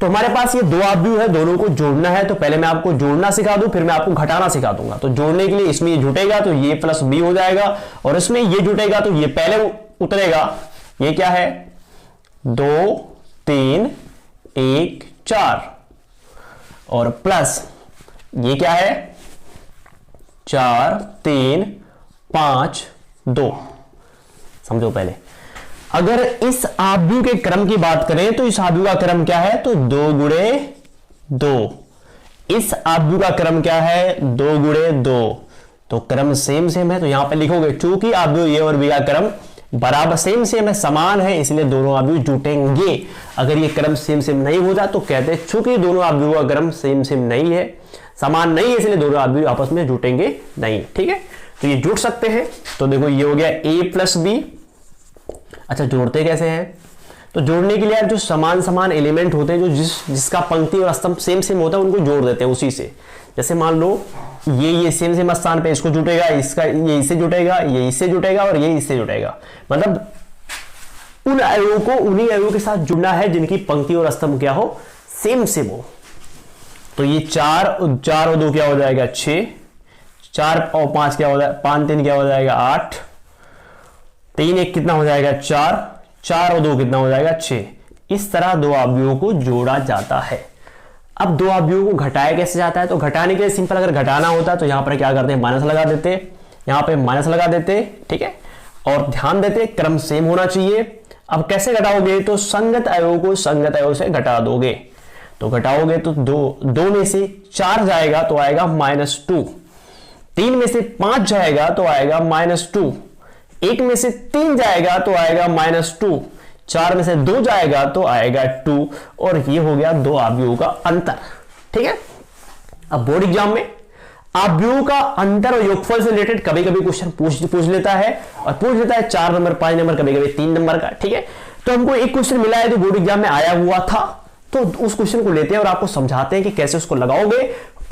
तो हमारे पास ये दो अवयव है, दोनों को जोड़ना है। तो पहले मैं आपको जोड़ना सिखा दूं, फिर मैं आपको घटाना सिखा दूंगा। तो जोड़ने के लिए इसमें ये जुटेगा तो ये प्लस बी हो जाएगा, और इसमें ये जुटेगा तो ये पहले उतरेगा। ये क्या है, 2 3 1 4, और प्लस ये क्या है, 4 3 5 2। समझो पहले, अगर इस अवयव के क्रम की बात करें तो इस अवयव का क्रम क्या है, तो 2 गुणे 2। इस अवयव का क्रम क्या है, 2 गुणे 2। तो क्रम सेम सेम है तो यहां पे लिखोगे, चूंकि अवयव ए और बी का क्रम बराबर सेम सेम है, समान है, इसलिए दोनों अवयव जुटेंगे। अगर ये क्रम सेम सेम नहीं होता तो कहते हैं चूंकि दोनों अवयव का क्रम सेम सेम नहीं है, समान नहीं है, इसलिए दोनों अवयव आपस में जुटेंगे नहीं। ठीक है, तो ये जुड़ सकते हैं। तो देखो ये हो गया a प्लस बी। अच्छा, जोड़ते कैसे हैं, तो जोड़ने के लिए यार जो समान समान एलिमेंट होते हैं, जो जिसका पंक्ति और स्तंभ सेम सेम होता है, उनको जोड़ देते हैं उसी से। जैसे मान लो ये सेम सेम स्थान पे इसको जुटेगा, इसका ये इससे जुटेगा, ये इससे जुटेगा और ये इससे जुटेगा। मतलब उन अवयवों को उन्हीं अवयवों के साथ जुड़ना है जिनकी पंक्ति और स्तंभ क्या हो, सेम सेम हो। तो ये 4 और 2 क्या हो जाएगा, 6, 4 और 5 क्या हो जाएगा, 5 3 क्या हो जाएगा, 8, 3 1 कितना हो जाएगा, 4, 4 और 2 कितना हो जाएगा, 6। इस तरह दो अवयवों को जोड़ा जाता है। अब दो अवयवों को घटाया कैसे जाता है, तो घटाने के लिए सिंपल, अगर घटाना होता है तो यहां पर क्या करते हैं, माइनस लगा देते, यहां पे माइनस लगा देते। ठीक है, और ध्यान देते क्रम सेम होना चाहिए। अब कैसे घटाओगे, तो संगत अवयव को संगत अवयव से घटा दोगे। तो घटाओगे तो 2 में से 4 जाएगा तो आएगा -2, 3 में से 5 जाएगा तो आएगा -2, 1 में से 3 जाएगा तो आएगा -2, 4 में से 2 जाएगा तो आएगा 2, और ये हो गया दो अवयवों का अंतर। ठीक है, अब बोर्ड एग्जाम में अवयवों का अंतर और योगफल से रिलेटेड कभी कभी क्वेश्चन पूछ लेता है, और पूछ लेता है 4 नंबर 5 नंबर कभी कभी 3 नंबर का। ठीक है, तो हमको एक क्वेश्चन मिला है जो बोर्ड एग्जाम में आया हुआ था, तो उस क्वेश्चन को लेते हैं और आपको समझाते हैं कि कैसे उसको लगाओगे।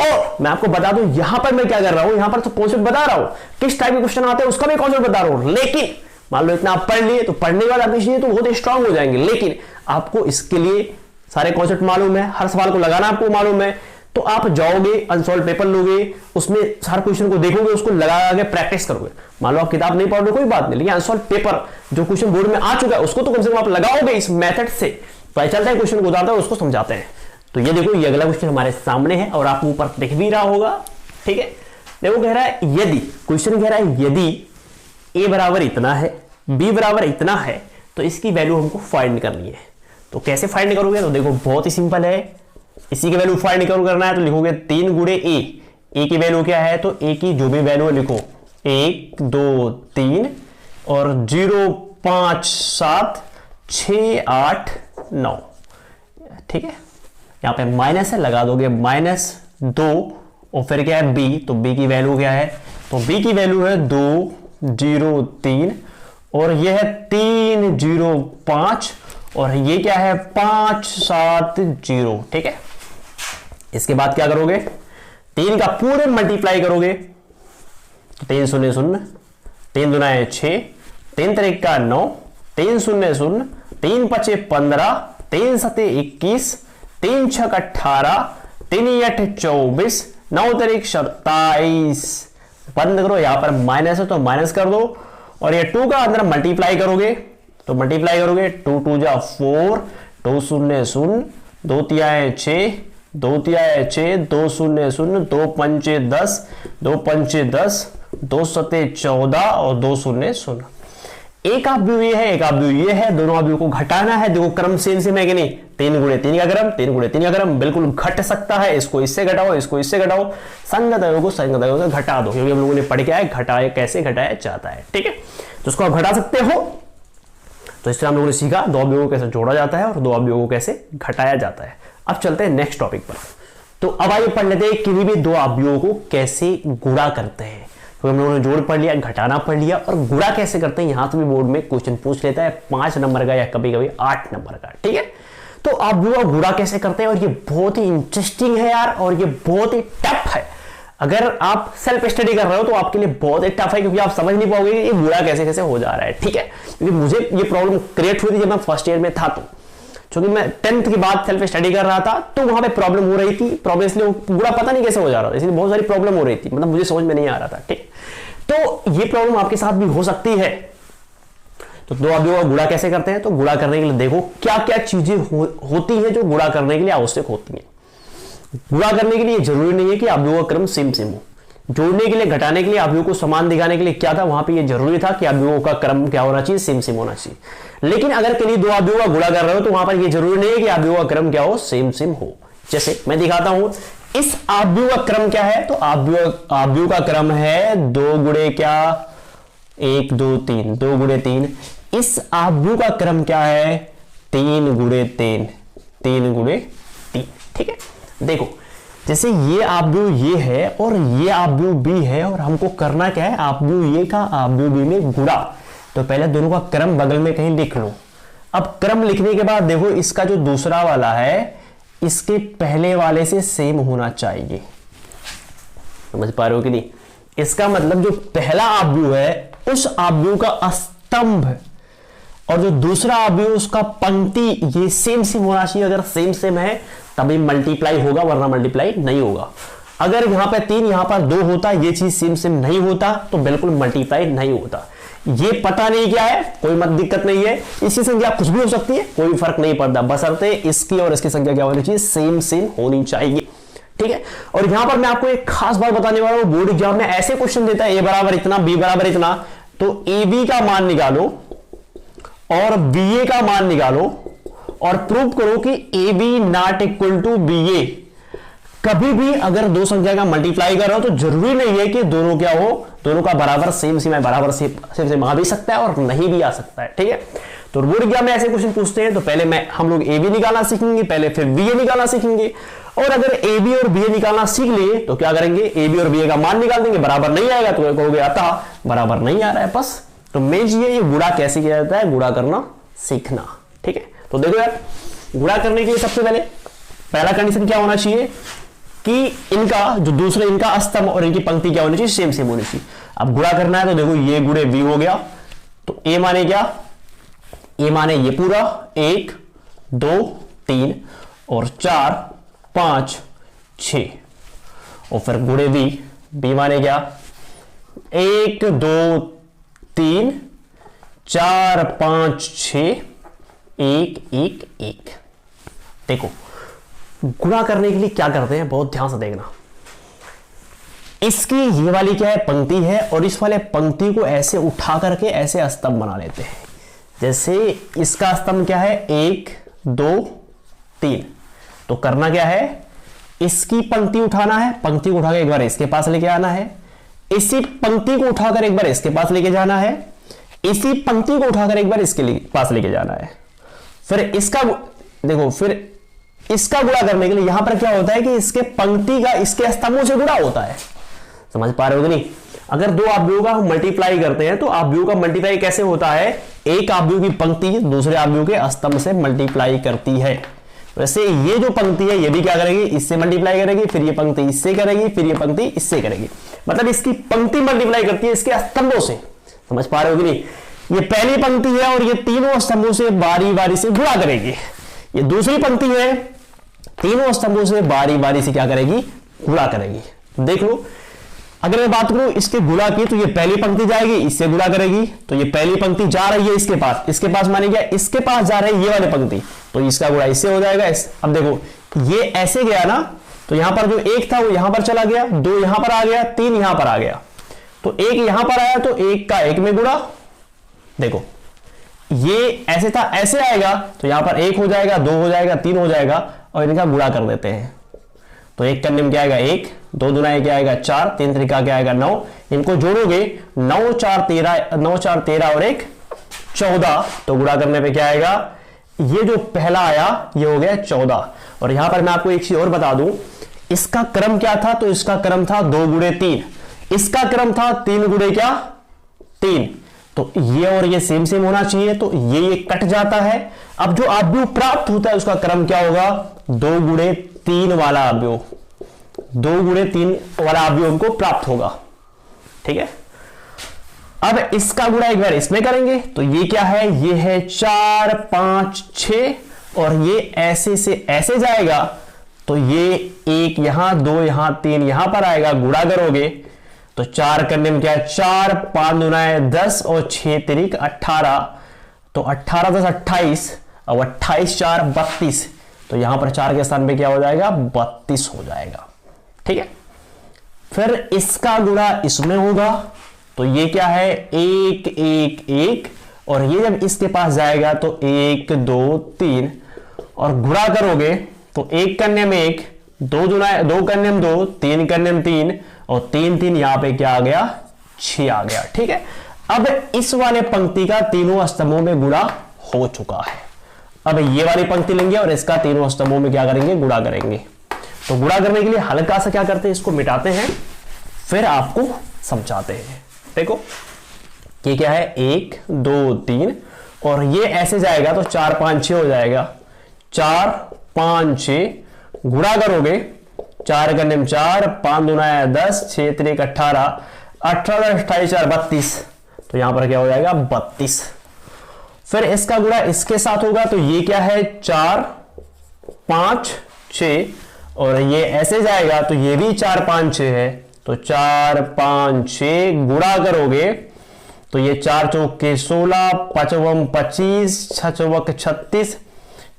और मैं आपको बता दूं यहां पर मैं क्या कर रहा हूं, यहां पर तो कॉन्सेप्ट बता रहा हूं, किस टाइप के क्वेश्चन आते हैं उसका भी कॉन्सेप्ट बता रहा हूं। लेकिन मान लो इतना आप पढ़ लिए तो पढ़ने के बाद आप इसलिए तो बहुत स्ट्रांग हो जाएंगे, लेकिन आपको इसके लिए सारे कॉन्सेप्ट मालूम है, हर सवाल को लगाना आपको मालूम है, तो आप जाओगे अनसॉल्व पेपर लोगे, उसमें हर क्वेश्चन को देखोगे, उसको लगा के प्रैक्टिस करोगे। मान लो आप किताब नहीं पढ़ रहे कोई बात नहीं, लेकिन अनसॉल्व पेपर जो क्वेश्चन बोर्ड में आ चुका है उसको तो कम से कम आप लगाओगे। इस मेथड से पता चलता है क्वेश्चन को उतारता है, उसको समझाते हैं। तो ये देखो, ये अगला क्वेश्चन हमारे सामने है और आपको ऊपर दिख भी रहा होगा। ठीक है, देखो कह रहा है यदि, क्वेश्चन कह रहा है यदि a बराबर इतना है, b बराबर इतना है, तो इसकी वैल्यू हमको फाइंड करनी है। तो कैसे फाइंड करोगे, तो देखो बहुत ही सिंपल है। इसी की वैल्यू फाइंड करना है तो लिखोगे 3 गुणे a की वैल्यू क्या है, तो a की जो भी वैल्यू लिखो 1 2 3 और 0 5 7 6 8 9। ठीक है, यहां पे माइनस है, लगा दोगे -2, और फिर क्या है b, तो b की वैल्यू क्या है, तो b की वैल्यू है 2 0 3, और यह है 3 0 5, और ये क्या है 5 7 0। ठीक है, इसके बाद क्या करोगे, 3 का पूरे मल्टीप्लाई करोगे, तो 3 0 0, 3 दूना है 6, 3 3 का 9, 3 0 0, 3 5 15, 3 7 21, 3 6 18, 3 8 24, 9 3 27। बंद करो, यहां पर माइनस है तो माइनस कर दो, और ये 2 का अंदर मल्टीप्लाई करोगे, तो मल्टीप्लाई करोगे 2 2 जा 4, 2 0 0, 2 3 6, 2 3 6, 2 0 0, 2 5 10, 2 5 10, 2 7 14 और 2 0 0। एक अवयव ये है, एक अवयव ये है, दोनों अवयव को घटाना है। देखो क्रम सेम सेम है कि नहीं, 3 गुणे 3 का क्रम, 3 गुणे 3 का क्रम बिल्कुल घट सकता है। इसको इससे घटाओ, इसको इससे घटाओ, संगत अवयव को संगत अवयव से घटा दो, क्योंकि हम लोगों ने पढ़ के आए घटाए कैसे घटाया जाता है। ठीक है, तो इसको आप घटा सकते हो। तो इस तरह हम लोगों ने सीखा दो अवयवों को कैसे जोड़ा जाता है और दो अवयवों को कैसे घटाया जाता है। अब चलते हैं नेक्स्ट टॉपिक पर। तो अब आइए पढ़ लेते हैं किन्हीं भी दो अवयवों को कैसे गुणा करते हैं। तो हम लोगों ने जोड़ पढ़ लिया, घटाना पढ़ लिया, और गुणा कैसे करते हैं यहां से भी बोर्ड में क्वेश्चन पूछ लेता है 5 नंबर का या कभी कभी 8 नंबर का। ठीक है, तो अवयव गुणा कैसे करते हैं, और ये बहुत ही इंटरेस्टिंग है यार, और ये बहुत ही टफ है। अगर आप सेल्फ स्टडी कर रहे हो तो आपके लिए बहुत ही टफ है, क्योंकि आप समझ नहीं पाओगे कि ये गुणा कैसे कैसे हो जा रहा है। ठीक है, क्योंकि मुझे ये प्रॉब्लम क्रिएट हुई थी जब मैं फर्स्ट ईयर में था, तो क्योंकि मैं 10th के बाद सेल्फ स्टडी कर रहा था, तो वहां पे प्रॉब्लम हो रही थी। प्रॉब्लम इसलिए गुणा पता नहीं कैसे हो जा रहा था, इसलिए बहुत सारी प्रॉब्लम हो रही थी, मतलब मुझे समझ में नहीं आ रहा था। ठीक, तो ये प्रॉब्लम आपके साथ भी हो सकती है। तो दो अवयवों का गुणा कैसे करते हैं, तो गुणा करने के लिए देखो क्या क्या चीजें होती हैं जो गुणा करने के लिए आवश्यक होती हैं। गुणा करने के लिए जरूरी नहीं है कि अवयवों का क्रम सेम सेम हो। जोड़ने के लिए, घटाने के लिए, अवयवों को समान दिखाने के लिए क्या था, वहां पे ये जरूरी था कि अवयवों का क्रम क्या होना चाहिए, सेम सेम होना चाहिए। लेकिन अगर किन्हीं दो अवयवों का गुणा कर रहे हो तो वहां पर ये जरूरी नहीं है कि अवयवों का क्रम क्या हो, सेम सेम हो। जैसे मैं दिखाता हूं, इस अवयव का क्रम क्या है, तो अवयव का क्रम है 2 गुणे क्या, 1 2 3, 2 गुणे 3। इस अवयव का क्रम क्या है, 3 गुणे 3, 3 गुणे 3। ठीक है, देखो जैसे ये अवयव ये है और ये अवयव बी है, और हमको करना क्या है, अवयव ये का अवयव बी में गुणा। तो पहले दोनों का क्रम बगल में कहीं लिख लो। अब क्रम लिखने के बाद देखो इसका जो दूसरा वाला है इसके पहले वाले से सेम होना चाहिए। समझ पा रहे हो कि नहीं? इसका मतलब जो पहला अवयव है उस अवयव का स्तंभ और जो दूसरा अवयव उसका पंक्ति ये सेम सेम होना चाहिए। अगर सेम सेम है तभी मल्टीप्लाई होगा, वरना मल्टीप्लाई नहीं होगा। अगर यहां पर 3 यहां पर 2 होता, ये चीज सेम सेम नहीं होता, तो बिल्कुल मल्टीप्लाई नहीं होता। ये पता नहीं क्या है, कोई मत दिक्कत नहीं है, इसकी संख्या कुछ भी हो सकती है, कोई फर्क नहीं पड़ता, बशर्ते इसकी और इसकी संख्या क्या होनी चाहिए, सेम सेम होनी चाहिए। ठीक है, और यहां पर मैं आपको एक खास बात बताने वाला हूं, बोर्ड एग्जाम में ऐसे क्वेश्चन देता है, ए बराबर इतना, बी बराबर इतना, तो ए बी का मान निकालो और बी ए का मान निकालो और प्रूव करो कि A B not equal to B A. कभी भी अगर दो संख्या का मल्टीप्लाई कर रहे हो तो जरूरी नहीं है कि दोनों क्या हो, दोनों का बराबर सेम सेम है, बराबर सेम आ भी सकता है और नहीं भी आ सकता है। ठीक है, तो बोर्ड एग्जाम में ऐसे क्वेश्चन पूछते हैं तो पहले हम लोग ए बी निकालना सीखेंगे, पहले फिर बी ए निकालना सीखेंगे। और अगर ए बी और बी ए निकालना सीख लिए तो क्या करेंगे, ए बी और बी ए का मान निकाल देंगे, बराबर नहीं आएगा तो कहोगे अतः बराबर नहीं आ रहा है, बस। तो मेन चीज ये गुणा कैसे किया जाता है, गुणा करना सीखना। ठीक है, तो देखो यार, गुणा करने के लिए सबसे पहले पहला कंडीशन क्या होना चाहिए कि इनका जो दूसरे इनका स्तंभ और इनकी पंक्ति क्या होनी चाहिए, सेम सेम होनी चाहिए। अब गुणा करना है तो देखो ये गुणे बी हो गया, तो ए माने क्या, ए माने ये पूरा 1 2 3 और 4 5 6, और फिर गुणे बी, बी माने क्या 1 2 3 4 5 6 1 1 1। देखो गुणा करने के लिए क्या करते हैं, बहुत ध्यान से देखना। इसकी ये वाली क्या है, पंक्ति है, और इस वाले पंक्ति को ऐसे उठा करके ऐसे स्तंभ बना लेते हैं। जैसे इसका स्तंभ क्या है 1 2 3, तो करना क्या है, इसकी पंक्ति उठाना है, पंक्ति को उठाकर एक बार इसके पास लेके आना है, इसी पंक्ति को उठाकर एक बार इसके पास लेके जाना है, इसी पंक्ति को उठाकर एक बार इसके पास लेके जाना है। फिर इसका देखो, फिर इसका गुणा करने के लिए यहां पर क्या होता है कि इसके पंक्ति का इसके स्तंभों से गुणा होता है। समझ पा रहे हो कि नहीं? अगर दो अवयवों का हम मल्टीप्लाई करते हैं तो अवयवों का मल्टीप्लाई कैसे होता है, एक अवयव की पंक्ति दूसरे अवयव के स्तंभ से मल्टीप्लाई करती है। वैसे ये जो पंक्ति है ये भी क्या करेगी, इससे मल्टीप्लाई करेगी, फिर ये पंक्ति इससे करेगी, फिर ये पंक्ति इससे करेगी, मतलब इसकी पंक्ति मल्टीप्लाई करती है इसके स्तंभों से। समझ पा रहे हो कि नहीं? ये पहली पंक्ति है और ये तीनों स्तंभों से बारी बारी से गुणा करेगी। ये दूसरी पंक्ति है, तीनों स्तंभों से बारी बारी से क्या करेगी, गुणा करेगी। देख लो, अगर मैं बात करूं इसके गुणा की, तो ये पहली पंक्ति जाएगी, इससे गुणा करेगी, तो ये पहली पंक्ति जा रही है इसके पास माने क्या, इसके पास जा रही है ये वाली पंक्ति, तो इसका गुणा इससे हो जाएगा। अब देखो ये ऐसे गया ना, तो यहां पर जो 1 था वो यहां पर चला गया, 2 यहां पर आ गया, 3 यहां पर आ गया, तो 1 यहां पर आया, तो 1 का 1 में गुणा। देखो ये ऐसे था, ऐसे आएगा तो यहां पर 1 हो जाएगा, 2 हो जाएगा, 3 हो जाएगा, और इनका गुणा कर देते हैं। तो 1 करने में क्या आएगा 1, 2 दूना 1 क्या आएगा 4, 3 तरीका क्या आएगा 9। इनको जोड़ोगे 9 4 13 और 1 14, तो गुणा करने पे क्या आएगा, ये जो पहला आया ये हो गया 14। और यहां पर मैं आपको एक चीज और बता दूं इसका क्रम क्या था, तो इसका क्रम था 2 गुणे 3, इसका क्रम था 3 गुणे क्या 3, तो ये और ये सेम सेम होना चाहिए, तो ये कट जाता है। अब जो अवयव प्राप्त होता है उसका क्रम क्या होगा, 2 गुणे 3 वाला अवयव, 2 गुणे 3 वाला अवयव हमको प्राप्त होगा। ठीक है, अब इसका गुणा एक बार इसमें करेंगे तो ये क्या है, ये है 4 5 6, और ये ऐसे से ऐसे जाएगा, तो ये 1 यहां 2 यहां 3 यहां पर आएगा, गुणा करोगे तो 4 करने में क्या है 4, 5 दूना है 10 और 6 तिरिक 18, तो 18 10 28, अब 28 4 32, तो यहां पर 4 के स्थान पे क्या हो जाएगा 32 हो जाएगा। ठीक है, फिर इसका गुणा इसमें होगा, तो ये क्या है 1 1 1, और ये जब इसके पास जाएगा तो 1 2 3, और गुणा करोगे तो 1 करने में 1, 2 दूना है 2 करने में 2, 3 करने में 3, और 3 3 यहां पे क्या आ गया 6 आ गया। ठीक है, अब इस वाले पंक्ति का तीनों स्तंभों में गुणा हो चुका है। अब ये वाली पंक्ति लेंगे और इसका तीनों स्तंभों में क्या करेंगे, गुणा करेंगे। तो गुणा करने के लिए हल्का सा क्या करते हैं, इसको मिटाते हैं, फिर आपको समझाते हैं। देखो ये क्या है 1 2 3, और ये ऐसे जाएगा तो 4 5 6 हो जाएगा, 4 5 6, गुणा करोगे 4 करने में 4, 5 दूना है 10, 6 3 18, 18 28 4 32, तो यहां पर क्या हो जाएगा 32। फिर इसका गुणा इसके साथ होगा, तो ये क्या है 4 5 6, और ये ऐसे जाएगा तो ये भी 4 5 6 है, तो 4 5 6 गुणा करोगे तो ये 4 चौके 16, 5 25, 6 चौक 36,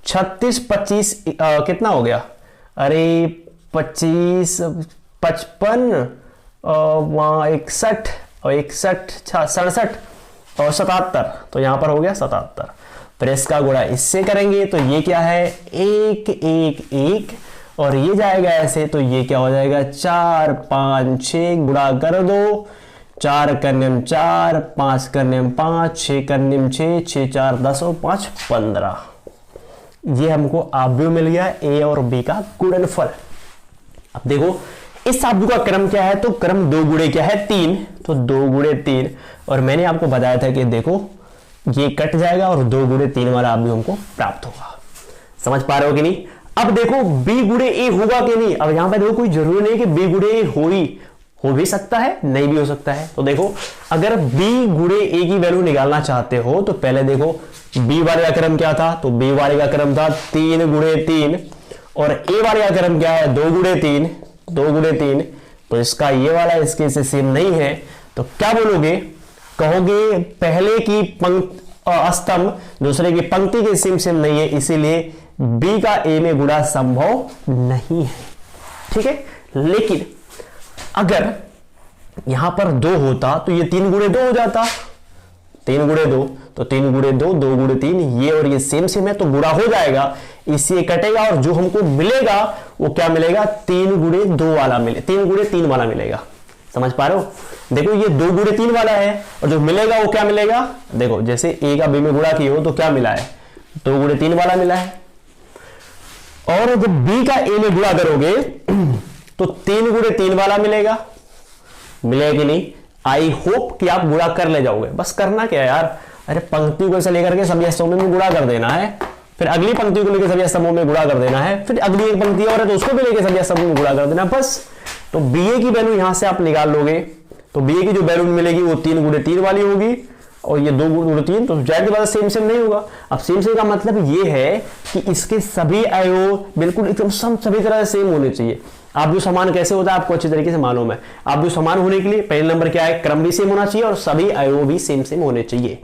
36 25 कितना हो गया, अरे 25 55 वहां 61 और 61 67 और 77, तो यहां पर हो गया 77। फिर इसका गुणा इससे करेंगे तो ये क्या है 1 1 1, और ये जाएगा ऐसे, तो ये क्या हो जाएगा 4 5 6, गुणा कर दो, 4 करने में 4, 5 करने में 5, 6 करने में 6, 6 4 10 और 5 15। ये हमको अवयव मिल गया ए और बी का गुणनफल। अब देखो इस अवयव का क्रम क्या है, तो क्रम 2 गुणे क्या है 3, तो 2 गुणे 3, और मैंने आपको बताया था कि देखो ये कट जाएगा और 2 गुणे 3 वाला अवयव हमको प्राप्त होगा। समझ पा रहे हो कि नहीं। अब देखो b गुणे ए होगा कि नहीं, अब यहां पर देखो कोई जरूरी नहीं कि b गुणे ए हो भी सकता है, नहीं भी हो सकता है। तो देखो अगर b गुणे ए की वैल्यू निकालना चाहते हो तो पहले देखो b वाले का क्रम क्या था, तो b वाले का क्रम था 3 गुणे 3, और a वाले का क्रम क्या है 2 गुणे 3, 2 गुणे 3, तो इसका ये वाला इसके से सेम नहीं है, तो क्या बोलोगे, कहोगे पहले की स्तंभ दूसरे की पंक्ति के सेम नहीं है, इसीलिए b का a में गुणा संभव नहीं है। ठीक है, लेकिन अगर यहां पर 2 होता तो ये 3 गुणे 2 हो जाता, 3 गुणे 2, तो 3 गुणे 2, 2 गुणे 3, ये और ये सेम है तो गुणा हो जाएगा, इससे कटेगा और जो हमको मिलेगा वो क्या मिलेगा 3 गुणे 2 वाला 3 गुणे 3 वाला मिलेगा। समझ पा रहे हो, देखो ये 2 गुणे 3 वाला है और जो मिलेगा वो क्या मिलेगा, देखो जैसे a का b में गुणा किए हो तो क्या मिला है 2 गुणे 3 वाला मिला है, और जब b का a में गुणा करोगे तो 3 गुणे 3 वाला मिलेगा, मिलेगा कि नहीं। आई होप कि आप गुणा कर ले जाओगे, बस करना क्या है यार, अरे पंक्ति को से लेकर के सभी स्तंभों में गुणा कर देना है, फिर अगली पंक्ति को लेकर सभी स्तंभों में गुणा कर देना है, फिर अगली एक पंक्ति और है तो उसको भी लेकर सभी स्तंभों में गुणा कर देना बस। तो ba की वैल्यू यहां से आप निकाल लोगे, तो ba की जो वैल्यू मिलेगी वो 3 गुणे 3 वाली होगी, और ये 2 गुणे 3, तो जाहिर सी बात सेम नहीं होगा। अब सेम का मतलब ये है कि इसके सभी अवयव बिल्कुल एकदम सभी तरह से सेम होने चाहिए। आप जो समान कैसे होता है आपको अच्छी तरीके से मालूम है। आप जो समान होने के लिए पहले नंबर क्या है, क्रम भी सेम होना चाहिए और सभी अवयव भी सेम होने चाहिए।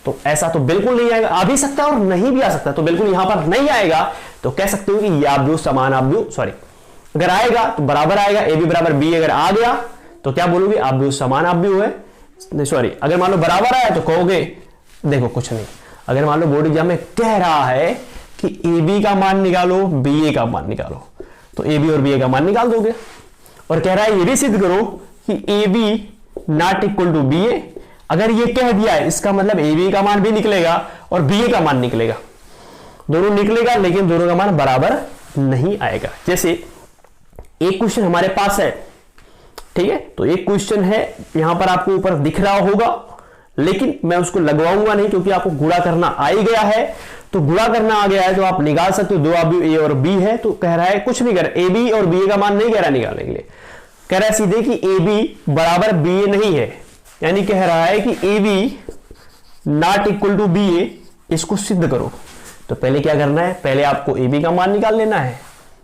तो ऐसा तो बिल्कुल नहीं आएगा, आ भी सकता है और नहीं भी आ सकता, तो बिल्कुल यहां पर नहीं आएगा तो कह सकते हो कि ये अवयव समान अवयव, सॉरी अगर आएगा तो बराबर आएगा, ए बी बराबर बी अगर आ गया तो क्या बोलोगे अवयव समान अवयव है, सॉरी अगर मान लो बराबर आया तो कहोगे देखो कुछ नहीं, अगर मान लो बोर्ड एग्जाम में कह रहा है कि ए बी का मान निकालो बी ए का मान निकालो, तो ए बी और बी ए का मान निकाल दोगे, और कह रहा है ये भी सिद्ध करो कि A B not equal to B A, अगर ये कह दिया है इसका मतलब ए बी का मान भी निकलेगा और बी ए का मान निकलेगा, दोनों निकलेगा लेकिन दोनों का मान बराबर नहीं आएगा। जैसे एक क्वेश्चन हमारे पास है, ठीक है। तो एक क्वेश्चन है यहां पर आपको ऊपर दिख रहा होगा, लेकिन मैं उसको लगवाऊंगा नहीं क्योंकि आपको गुणा करना आ ही गया है। तो गुणा करना आ गया है तो आप निकाल सकते हो, दो अवयव ए और बी है। तो कह रहा है कुछ नहीं कर, ए बी और बी का मान नहीं कह रहा निकालने के लिए, कह रहा है सीधे कि ए बी बराबर बी ए नहीं है, यानी कह रहा है कि A B not equal to B A, इसको सिद्ध करो। तो पहले क्या करना है, पहले आपको ए बी का मान निकाल लेना है,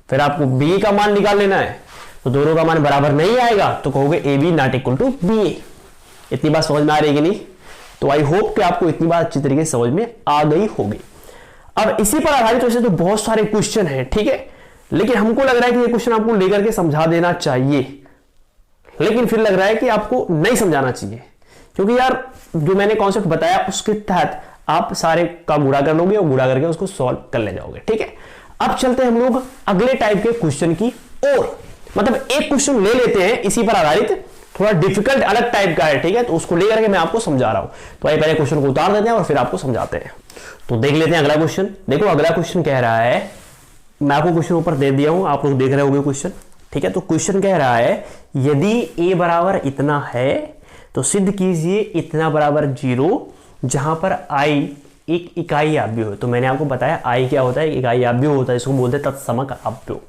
फिर आपको बी ए का मान निकाल लेना है। तो दोनों का मान बराबर नहीं आएगा तो कहोगे A B not equal to B A. इतनी बात समझ में आ रही कि नहीं? तो आई होप कि आपको इतनी बात अच्छी तरीके से समझ में आ गई होगी। अब इसी पर आधारित वैसे तो बहुत सारे क्वेश्चन हैं, ठीक है, लेकिन हमको लग रहा है कि ये क्वेश्चन आपको लेकर के समझा देना चाहिए, लेकिन फिर लग रहा है कि आपको नहीं समझाना चाहिए, क्योंकि यार जो मैंने कॉन्सेप्ट बताया उसके तहत आप सारे का गुणा कर लोगे और गुणा करके उसको सॉल्व कर ले जाओगे, ठीक है। अब चलते हैं हम लोग अगले टाइप के क्वेश्चन की ओर, मतलब एक क्वेश्चन ले लेते हैं इसी पर आधारित, थोड़ा डिफिकल्ट अलग टाइप का है, ठीक है, तो उसको लेकर के मैं आपको समझा रहा हूं। तो आइए पहले क्वेश्चन को उतार देते हैं और फिर आपको समझाते हैं। तो देख लेते हैं अगला क्वेश्चन। देखो अगला क्वेश्चन कह रहा है, मैं आपको क्वेश्चन ऊपर दे दिया हूं, आप लोग देख रहे होंगे क्वेश्चन, ठीक है। तो क्वेश्चन कह रहा है यदि ए बराबर इतना है तो सिद्ध कीजिए इतना बराबर 0 जहां पर आई एक इकाई अवयव हो। तो मैंने आपको बताया आई क्या होता है, इकाई अवयव होता है, इसको बोलते हैं तत्समक अवयव।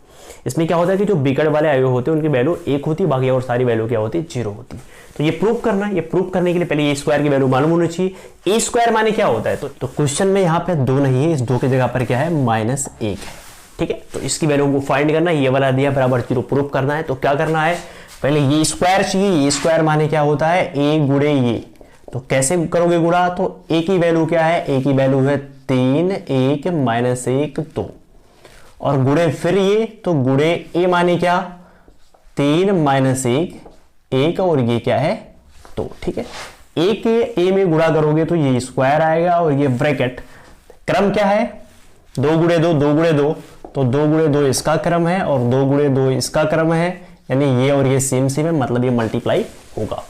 इसमें क्या होता है कि जो बिगड़ वाले अवयव होते हैं उनकी वैल्यू 1 होती है, बाकी और सारी वैल्यू क्या होती है, 0 होती है। तो ये प्रूव करना है, ये प्रूव करने के लिए पहले ए स्क्वायर की वैल्यू मालूम होनी चाहिए। ए स्क्वायर माने क्या होता है, तो क्वेश्चन में यहाँ पे 2 नहीं है, इस 2 की जगह पर क्या है, -1 है, ठीक है। तो इसकी वैल्यू को फाइंड करना है, ये वाला दिया बराबर 0 प्रूव करना है। तो क्या करना है, पहले ये स्क्वायर चाहिए, ये स्क्वायर माने क्या होता है, ए गुणे ये। तो कैसे करोगे गुणा, तो ए की वैल्यू क्या है, ए की वैल्यू है 3, 1 -1 2, और गुणे फिर ये, तो गुणे ए माने क्या, 3 -1 1, और ये क्या है 2, ठीक है। ए के ए में गुणा करोगे तो ये स्क्वायर आएगा, और ये ब्रैकेट, क्रम क्या है, 2 गुणे 2 2 गुणे 2, तो 2 गुणे 2 इसका क्रम है और 2 गुणे 2 इसका क्रम है, यानी ये और ये सेम सेम है, मतलब ये मल्टीप्लाई होगा।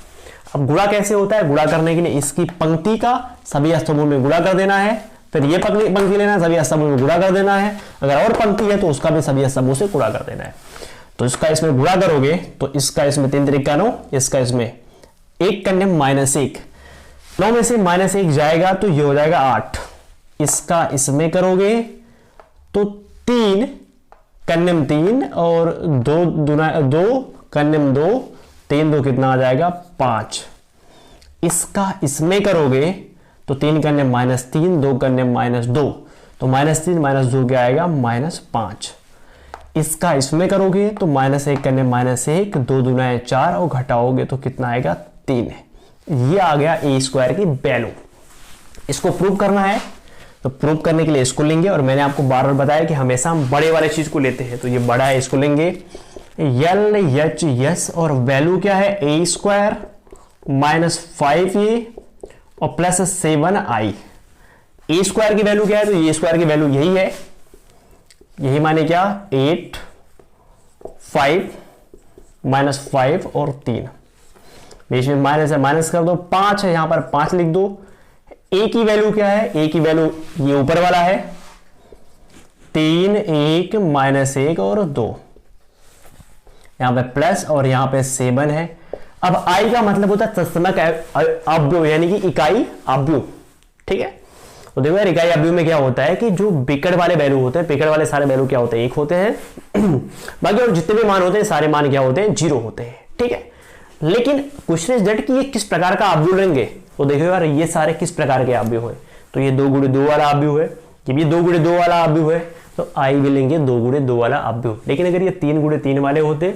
अब गुणा कैसे होता है, गुणा करने के लिए इसकी पंक्ति का सभी स्तंभों में गुणा कर देना है, फिर ये पंक्ति लेना है, सभी स्तंभों में गुणा कर देना है, अगर और पंक्ति है तो उसका भी सभी स्तंभों से गुणा कर देना है। तो इसका इसमें गुणा करोगे तो इसका इसमें 3 3 9, इसका इसमें 1 करने -1, 9 में से -1 जाएगा तो ये हो जाएगा 8, इसका इसमें करोगे तो 3 कन्यम 3 और 2 2 कन्यम 2, 3 2 कितना आ जाएगा 5, इसका इसमें करोगे तो 3 करने -3, 2 करने -2, तो -3 -2 क्या आएगा -5, इसका इसमें करोगे तो -1 करने -1, 2 दूना 4, और घटाओगे तो कितना आएगा 3 है। ये आ गया ए स्क्वायर की वैल्यू। इसको प्रूव करना है, तो प्रूव करने के लिए इसको लेंगे, और मैंने आपको बार बार बताया कि हमेशा हम बड़े वाले चीज को लेते हैं, तो ये बड़ा है, इसको लेंगे LHS, और वैल्यू क्या है ए स्क्वायर -5a और +7i। ए स्क्वायर की वैल्यू क्या है, तो ए स्क्वायर की वैल्यू यही है, यही माने क्या 8 5 -5 और 3, बीच में माइनस है, माइनस कर दो, 5 है, यहां पर 5 लिख दो। ए की वैल्यू क्या है, ए की वैल्यू ये ऊपर वाला है 3 1 -1 और 2, यहां पे प्लस और यहां पे 7 है। अब आई का मतलब होता है तत्समक अवयव, यानी कि इकाई अवयव, ठीक है। तो देखो यार इकाई अवयव में क्या होता है कि जो बिकड़ वाले वैल्यू होते हैं, बिकड़ वाले सारे वैल्यू क्या होते हैं 1 होते हैं बाकी और जितने भी मान होते हैं सारे मान क्या होते हैं 0 होते हैं, ठीक है। लेकिन क्वेश्चन इज दैट कि ये किस प्रकार का अवयव लेंगे, तो देखो यार ये सारे किस प्रकार के अवयव है, तो ये 2 गुणे 2 वाला अवयव है, जब ये 2 गुणे 2 वाला अवयव है तो आई भी लेंगे 2 गुणे 2 वाला अवयव। लेकिन अगर ये 3 गुणे 3 वाले होते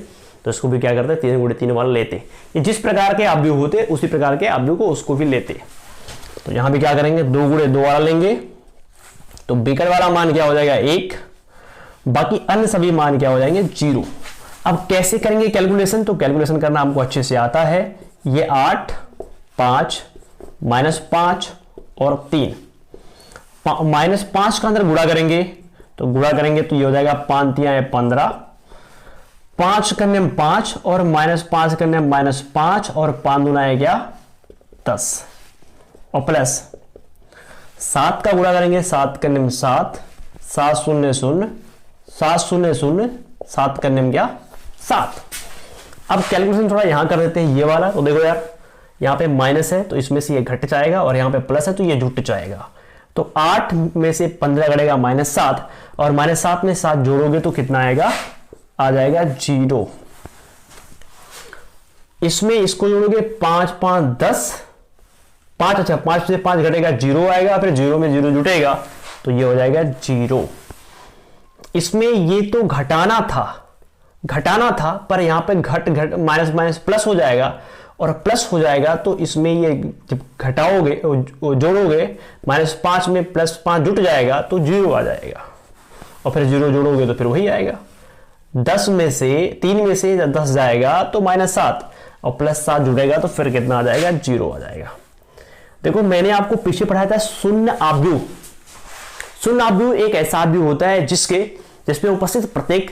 तो इसको भी क्या करते 3 गुणे 3 वाला लेते, ये जिस प्रकार के अवयव होते उसी प्रकार के अवयव को उसको भी लेते। तो यहां भी क्या करेंगे 2 गुणे 2 वाला लेंगे, तो बिकड़ वाला मान क्या हो जाएगा 1, बाकी अन्य सभी मान क्या हो जाएंगे 0। अब कैसे करेंगे कैलकुलेशन, तो कैलकुलेशन करना हमको अच्छे से आता है। ये 8 5 -5 और 3 -5 का अंदर गुणा करेंगे, तो गुणा करेंगे तो ये हो जाएगा 5 3 15, 5 करने में 5 और -5 करने में -5 और 5 दूना है क्या 10, और प्लस 7 का गुणा करेंगे, 7 करने में 7 7 0 0 7 0 0 7 करने में क्या 7। अब कैलकुलेशन थोड़ा यहां कर देते हैं ये वाला। तो देखो यार, यहाँ पे माइनस है तो इसमें से ये घट जाएगा, और यहाँ पे प्लस है तो ये जुट जाएगा। तो 8 में से 15 घटेगा -7, और -7 में 7 जोड़ोगे तो कितना आएगा, आ जाएगा 0। इसमें इसको जोड़ोगे 5 5 10, 5, अच्छा 5 से 5 घटेगा 0 आएगा, फिर 0 में 0 जुटेगा तो ये हो जाएगा 0। इसमें ये तो घटाना था, पर यहां पे घट माइनस माइनस प्लस हो जाएगा, और प्लस हो जाएगा तो इसमें ये जब घटाओगे जोड़ोगे, -5 में +5 जुट जाएगा तो 0 आ जाएगा, और फिर 0 जोड़ोगे तो फिर वही आएगा। 10 में से 3 में से 10 जाएगा तो -7, और +7 जुड़ेगा तो फिर कितना आ जाएगा, 0 आ जाएगा। देखो मैंने आपको पीछे पढ़ाया था शून्य आव्यूह। शून्य आव्यूह एक ऐसा आव्यूह होता है जिसमें उपस्थित प्रत्येक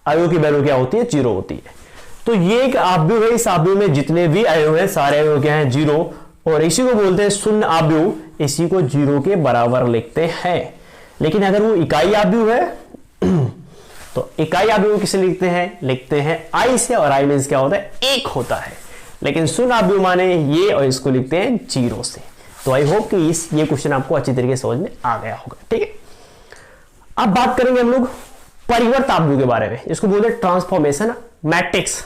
अवयव की वैल्यू क्या होती है, 0 होती है। तो ये एक आव्यूह है, इस आव्यूह में जितने भी अवयव हैं सारे अवयव क्या हैं, 0, और इसी को बोलते हैं शून्य आव्यूह। इसी को 0 के बराबर लिखते हैं। लेकिन अगर वो इकाई आव्यूह है तो इकाई आव्यूह किसे लिखते हैं i से, और i मींस क्या होता है, 1 होता है। लेकिन शून्य आव्यूह माने ये, और इसको लिखते हैं 0 से। तो आई होप कि ये क्वेश्चन आपको अच्छी तरीके से समझ में आ गया होगा। ठीक है, अब बात करेंगे हम लोग परिवर्त आव्यूह के बारे में। इसको बोलते हैं ट्रांसफॉर्मेशन मैट्रिक्स।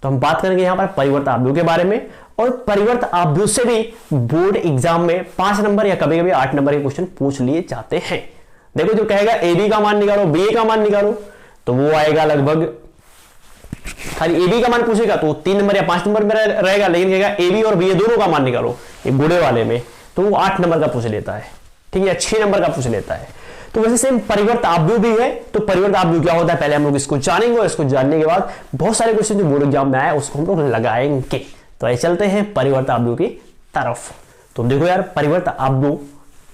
तो हम बात करेंगे यहां पर परिवर्त आव्यूह के बारे में, और परिवर्त आव्यूह से भी बोर्ड एग्जाम में 5 नंबर या कभी कभी 8 नंबर के क्वेश्चन पूछ लिए जाते हैं। देखो जो कहेगा ए बी का मान निकालो, बी ए का मान निकालो, तो वो आएगा लगभग, खाली ए बी का मान पूछेगा तो 3 नंबर या 5 नंबर में रहेगा। लेकिन कहेगा ए बी और बी ए दोनों का मान निकालो, ये गुड़े वाले में, तो वो 8 नंबर का पूछ लेता है। ठीक है, 6 नंबर का पूछ लेता है। तो वैसे सेम परिवर्त आव्यूह भी है। तो परिवर्त आव्यूह क्या होता है, पहले हम लोग इसको जानेंगे, और इसको जानने के बाद बहुत सारे क्वेश्चन जो बोर्ड एग्जाम में आए उसको हम लोग लगाएंगे। तो आइए चलते हैं परिवर्त आव्यूह की तरफ। तो देखो यार, परिवर्त आव्यूह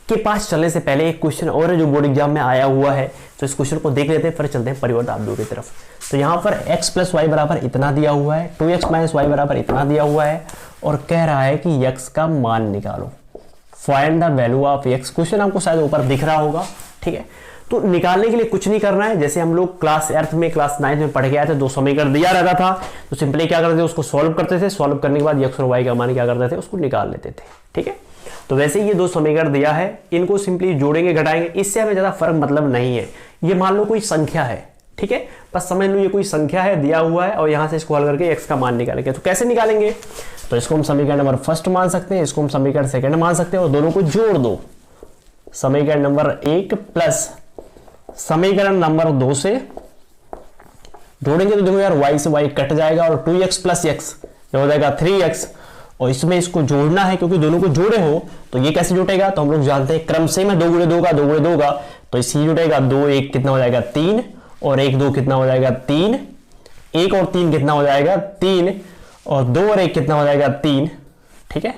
के पास चलने से पहले एक क्वेश्चन और है जो बोर्ड एग्जाम में आया हुआ है, तो इस क्वेश्चन को देख लेते हैं, फिर चलते हैं परिवर्त आव्यूह की तरफ। तो यहाँ पर x + y बराबर इतना दिया हुआ है, 2x - y बराबर इतना दिया हुआ है, और कह रहा है कि x का मान निकालो, find the value of x। Question आपको शायद ऊपर दिख रहा होगा। ठीक है, तो निकालने के लिए कुछ नहीं करना है। जैसे हम लोग क्लास 8 में, क्लास 9 में पढ़ के आए थे, 2 समीकरण दिया रहता था, तो सिंपली क्या करते थे, उसको सॉल्व करते थे। सॉल्व करने के बाद x और y का मान क्या करते थे, उसको निकाल लेते थे। ठीक है, तो वैसे ये 2 समीकरण दिया है, इनको सिंपली जोड़ेंगे घटाएंगे, इससे हमें ज्यादा फर्क मतलब नहीं है। ये मान लो कोई संख्या है, ठीक है, बस समझ लो ये कोई संख्या है, दिया हुआ है, और यहां से इसको हल करके x का मान निकालेंगे। तो कैसे निकालेंगे, तो इसको हम समीकरण नंबर 1 मान सकते हैं, इसको हम समीकरण 2 मान सकते हैं, और दोनों को जोड़ दो। समीकरण नंबर 1 प्लस समीकरण नंबर 2 से जोड़ेंगे तो देखो यार, y से y कट जाएगा, और 2x + x ये हो जाएगा 3x, और इसमें इसको जोड़ना है क्योंकि दोनों को जोड़े हो। तो ये कैसे जुटेगा, तो हम लोग जानते हैं क्रम से में 2 × 2 का 2 × 2 का, तो इससे जुटेगा 2 1 कितना हो जाएगा 3, और 1 2 कितना हो जाएगा 3, 1 और 3 कितना हो जाएगा 3, और 2 और 1 कितना हो जाएगा 3। ठीक है,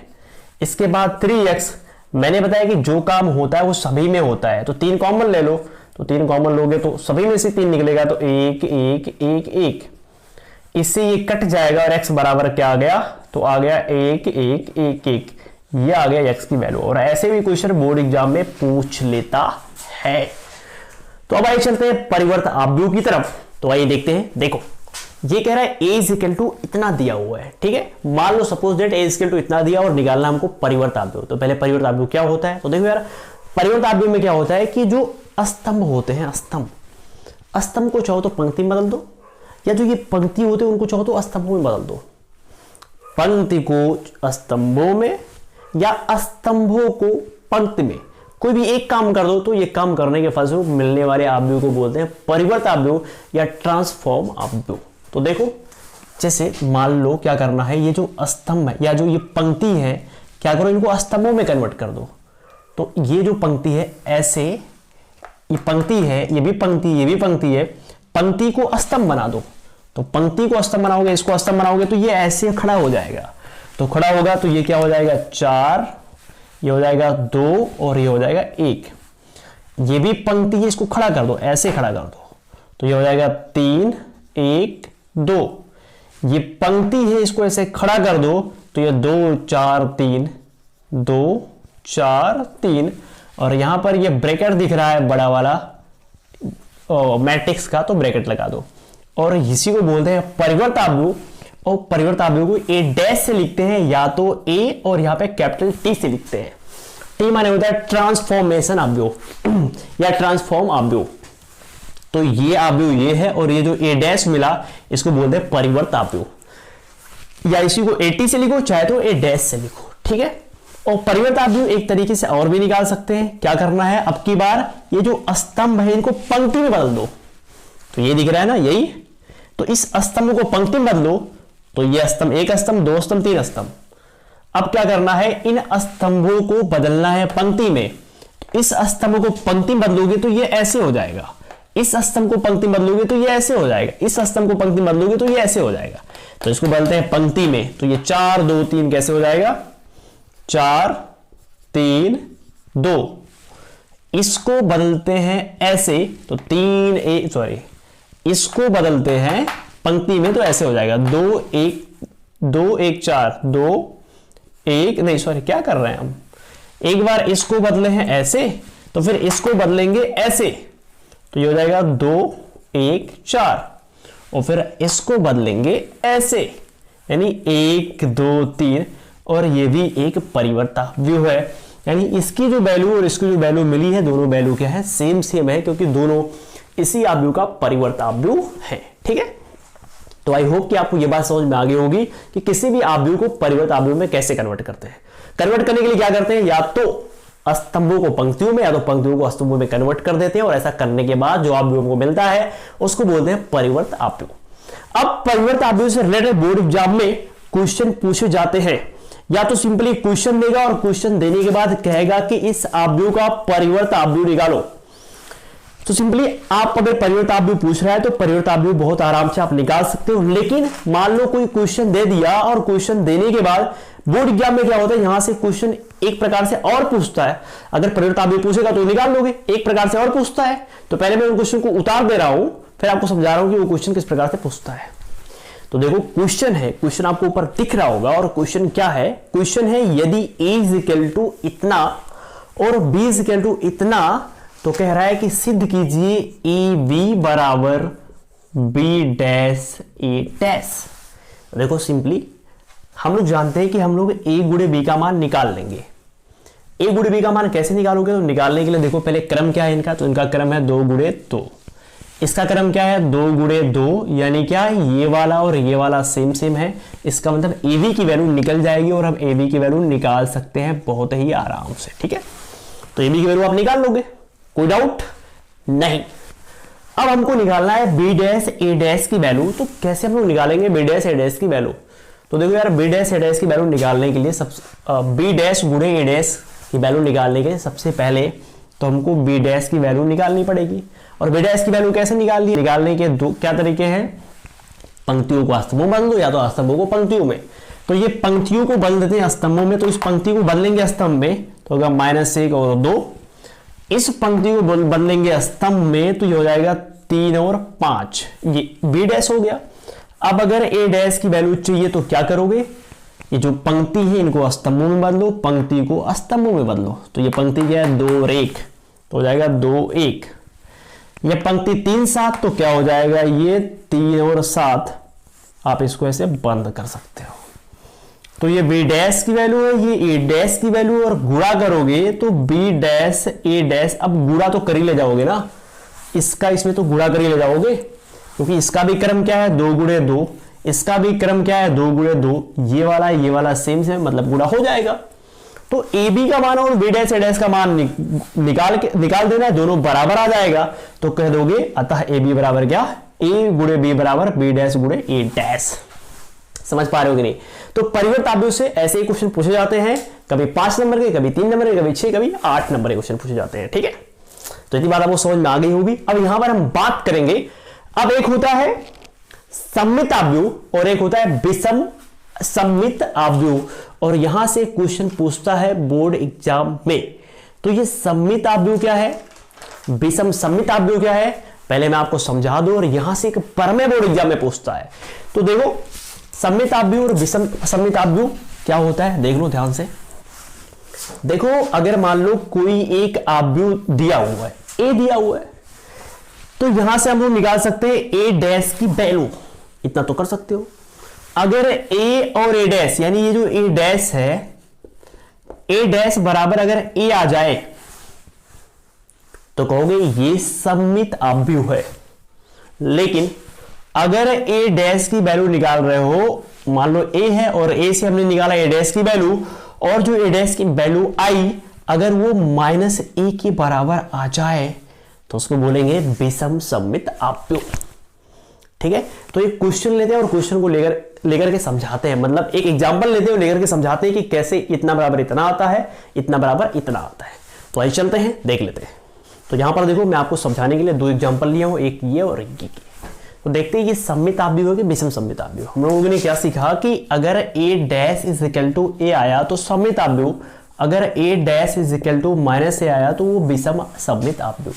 इसके बाद 3x, मैंने बताया कि जो काम होता है वो सभी में होता है, तो 3 कॉमन ले लो, तो 3 कॉमन लोगे तो सभी में से 3 निकलेगा, तो 1 1 1 1, इससे ये कट जाएगा, और x बराबर क्या आ गया, तो आ गया 1 1 1 1, ये आ गया x की वैल्यू। और ऐसे भी क्वेश्चन बोर्ड एग्जाम में पूछ लेता है। तो अब आइए चलते हैं परिवर्त आव्यूह की तरफ। तो आइए देखते हैं। देखो ये कह रहा है a = इतना दिया हुआ है। ठीक है, मान लो सपोज दैट a = इतना दिया, और निकालना हमको परिवर्त आव्यूह। तो पहले परिवर्त आव्यूह क्या होता है, तो देखो यार, परिवर्त आव्यूह में क्या होता है कि जो स्तंभ होते हैं, स्तंभ को चाहो तो पंक्ति में बदल दो, या जो ये पंक्ति होते हैं उनको चाहो तो स्तंभों में बदल दो। पंक्ति को स्तंभों में या स्तंभों को पंक्ति में, कोई भी एक काम कर दो, तो ये काम करने के फलस्वरूप मिलने वाले आव्यूह को बोलते हैं परिवर्त आव्यूह या ट्रांसफॉर्म आव्यूह। तो देखो जैसे मान लो क्या करना है, ये जो स्तंभ है या जो ये पंक्ति है, क्या करो, इनको स्तंभों में कन्वर्ट कर दो। तो ये जो पंक्ति है, ऐसे ये पंक्ति है, ये भी पंक्ति, ये भी पंक्ति है, पंक्ति को स्तंभ बना दो। तो पंक्ति को स्तंभ बनाओगे, इसको स्तंभ बनाओगे, तो ये ऐसे खड़ा हो जाएगा। तो खड़ा होगा तो ये क्या हो जाएगा 4, ये हो जाएगा 2, और ये हो जाएगा 1। ये भी पंक्ति है, इसको खड़ा कर दो, ऐसे खड़ा कर दो, तो ये हो जाएगा 3 1 2। ये पंक्ति है, इसको ऐसे खड़ा कर दो, तो ये 2 4 3 2 4 3, और यहां पर ये ब्रैकेट दिख रहा है बड़ा वाला मैट्रिक्स का, तो ब्रैकेट लगा दो। और इसी को बोलते हैं परिवर्ताव्यू। और परिवर्ताव्यू को ए डैश से लिखते हैं, या तो ए और यहां पे कैपिटल टी से लिखते हैं। टी माने होता है ट्रांसफॉर्मेशन आव्यूह या ट्रांसफॉर्म आव्यूह। तो ये आव्यूह ये है, और ये जो ए डैश मिला इसको बोलते हैं परिवर्ताव्यूह, या इसी को ए टी से लिखो चाहे तो ए डैश से लिखो, ठीक है। और परिवर्ताव्यूह एक तरीके से और भी निकाल सकते हैं। क्या करना है, अब की बार ये जो स्तंभ है इनको पंक्ति में बदल दो। तो ये दिख रहा है ना, यही, तो इस स्तंभ को पंक्ति में बदलो, तो ये स्तंभ, एक स्तंभ, दो स्तंभ, तीन स्तंभ। अब क्या करना है, इन स्तंभों को बदलना है पंक्ति में। इस स्तंभ को पंक्ति में बदलोगे तो ये ऐसे हो जाएगा, इस स्तंभ को पंक्ति में बदलोगे तो ये ऐसे हो जाएगा, इस स्तंभ को पंक्ति में बदलोगे तो ये ऐसे हो जाएगा। तो इसको बदलते हैं पंक्ति में, तो ये 4 2 3 कैसे हो जाएगा, 4 3 2। इसको बदलते हैं ऐसे, तो 3 1 सॉरी, इसको बदलते हैं पंक्ति में तो ऐसे हो जाएगा 2 1 4 2 1 नहीं सॉरी, क्या कर रहे हैं हम, एक बार इसको बदले हैं ऐसे, तो फिर इसको बदलेंगे ऐसे, तो ये हो जाएगा 2 1 4, और फिर इसको बदलेंगे ऐसे, यानी 1 2 3, और ये भी एक परिवर्ताव्यूह है। यानी इसकी जो वैल्यू और इसकी जो वैल्यू मिली है, दोनों वैल्यू क्या है, सेम है, क्योंकि दोनों इसी आव्यूह का परिवर्ताव्यूह है, ठीक है। तो आई होप कि आपको यह बात समझ में आ गई होगी कि किसी भी आव्यूह को परिवर्ताव्यूह में कैसे कन्वर्ट करते हैं। कन्वर्ट करने के लिए क्या करते हैं, या तो स्तंभों को पंक्तियों में, या तो पंक्तियों को स्तंभों में कन्वर्ट कर देते हैं, और ऐसा करने के बाद जो आव्यूह को मिलता है उसको बोलते हैं परिवर्ताव्यूह। अब परिवर्ताव्यूह से रिलेटेड बोर्ड एग्जाम में क्वेश्चन पूछे जाते हैं, या तो सिंपली क्वेश्चन देगा और क्वेश्चन देने के बाद कहेगा कि इस आव्यूह का परिवर्ताव्यूह निकालो। तो सिंपली आप अगर परिवर्ताव्यूह पूछ रहा है तो परिवर्ताव्यूह बहुत आराम से आप निकाल सकते हो। लेकिन मान लो कोई क्वेश्चन दे दिया और क्वेश्चन देने के बाद बोर्ड एग्जाम में क्या होता है, यहां से क्वेश्चन एक प्रकार से और पूछता है। अगर परिवर्ताव्यूह पूछेगा तो निकाल लोगे, एक प्रकार से और पूछता है। तो पहले मैं उन क्वेश्चन को उतार दे रहा हूं, फिर आपको समझा रहा हूं कि वो क्वेश्चन किस प्रकार से पूछता है। तो देखो क्वेश्चन है, क्वेश्चन आपको ऊपर दिख रहा होगा, और क्वेश्चन क्या है, क्वेश्चन है यदि a इज इक्वल टू इतना और b इज इक्वल टू इतना, तो कह रहा है कि सिद्ध कीजिए ए बी बराबर बी डैश ए डैश। देखो सिंपली हम लोग जानते हैं कि हम लोग a गुणे b का मान निकाल लेंगे। a गुणे b का मान कैसे निकालोगे, तो निकालने के लिए देखो पहले क्रम क्या है इनका, तो इनका क्रम है 2 गुणे 2। इसका क्रम क्या है, 2 गुणे 2, यानी क्या, ये वाला और ये वाला सेम है। इसका मतलब ab की वैल्यू निकल जाएगी, और हम ab की वैल्यू निकाल सकते हैं बहुत ही आराम से, ठीक है। तो ab की वैल्यू आप निकाल लोगे, कोई डाउट नहीं। अब हमको निकालना है बी डैश ए डैश की वैल्यू। तो कैसे हम लोग निकालेंगे बी डैश ए डैश की वैल्यू, तो देखो यार बी डैश ए डैश की वैल्यू निकालने के लिए बी डैश गुणे ए डैश की वैल्यू निकालने के लिए सबसे पहले तो हमको बी डैश की वैल्यू निकालनी पड़ेगी। और बी डैश की वैल्यू कैसे निकालने के दो क्या तरीके हैं, पंक्तियों को स्तंभों में बदल दो, या तो स्तंभों को पंक्तियों में। तो ये पंक्तियों को बदल देते हैं स्तंभों में, तो इस पंक्ति को बदलेंगे स्तंभ में, तो होगा -1 और 2। इस पंक्ति को बदलेंगे स्तंभ में, तो ये हो जाएगा 3 और 5। ये बी डैश हो गया। अब अगर ए डैश की वैल्यू चाहिए तो क्या करोगे, ये जो पंक्ति है इनको स्तंभों में बदलो, पंक्ति को स्तंभों में बदलो। तो ये पंक्ति क्या है 2 और 1, तो हो जाएगा 2 1। ये पंक्ति 3 7, तो क्या हो जाएगा ये 3 और 7। आप इसको ऐसे बंद कर सकते हो। तो ये बी डैश की वैल्यू है, ये ए डैश की वैल्यू, और गुणा करोगे तो बी डैश ए डैश। अब गुणा तो कर ही ले जाओगे ना, इसका इसमें तो गुणा कर ही ले जाओगे, क्योंकि इसका भी क्रम क्या है 2 गुणे 2, इसका भी क्रम क्या है 2 गुणे 2। ये वाला सेम मतलब गुणा हो जाएगा। तो ए बी का मान और बी डैश ए डैश का मान निकाल देना है, दोनों बराबर आ जाएगा। तो कह दोगे अतः ए बी बराबर क्या, ए गुणे बी बराबर बी डैश गुणे ए डैश। समझ पा रहे हो कि नहीं। तो परिवर्ताव्यूह से ऐसे ही क्वेश्चन पूछे जाते हैं, कभी 5 नंबर के, कभी 3 नंबर के, कभी 6, कभी 8 नंबर के क्वेश्चन पूछे जाते हैं, ठीक है। तो इतनी बात आपको समझ में आ गई होगी। अब यहां पर हम बात करेंगे, अब एक होता है सममित आव्यूह और एक होता है विषम सममित आव्यूह, और यहां से क्वेश्चन पूछता है बोर्ड एग्जाम में। तो ये सममित आव्यूह क्या है, विषम सममित आव्यूह क्या है, पहले मैं आपको समझा दूं, और यहां से एक प्रमेय बोर्ड एग्जाम में पूछता है। तो देखो सममित आव्यूह और विषम सममित आव्यूह क्या होता है, देख लो ध्यान से। देखो अगर मान लो कोई एक आव्यूह दिया हुआ है, ए दिया हुआ है, तो यहां से हम लोग निकाल सकते हैं ए डैश की वैल्यू, इतना तो कर सकते हो। अगर ए और ए डैश यानी ये जो ए डैश है, ए डैश बराबर अगर ए आ जाए तो कहोगे ये सममित आव्यूह है। लेकिन अगर ए डैश की वैल्यू निकाल रहे हो, मान लो ए है और ए से हमने निकाला ए डैश की वैल्यू, और जो ए डैश की वैल्यू आई अगर वो माइनस ए के बराबर आ जाए तो उसको बोलेंगे विषम सममित आव्यूह। ठीक है, तो एक क्वेश्चन लेते हैं और क्वेश्चन को लेकर के समझाते हैं, मतलब एक एग्जांपल लेते हैं और लेकर के समझाते हैं कि कैसे इतना बराबर इतना आता है, इतना बराबर इतना आता है। तो आइए चलते हैं, देख लेते हैं। तो यहां पर देखो मैं आपको समझाने के लिए दो एग्जांपल लिया हूं, एक ये और एक ये। तो देखते हैं ये सममित आव्यूह कि विषम सममित आव्यूह। हम लोगों ने क्या सीखा कि अगर A dash is equal to A आया तो सममित आव्यूह, अगर A dash is equal to minus A आया तो वो विषम सममित आव्यूह।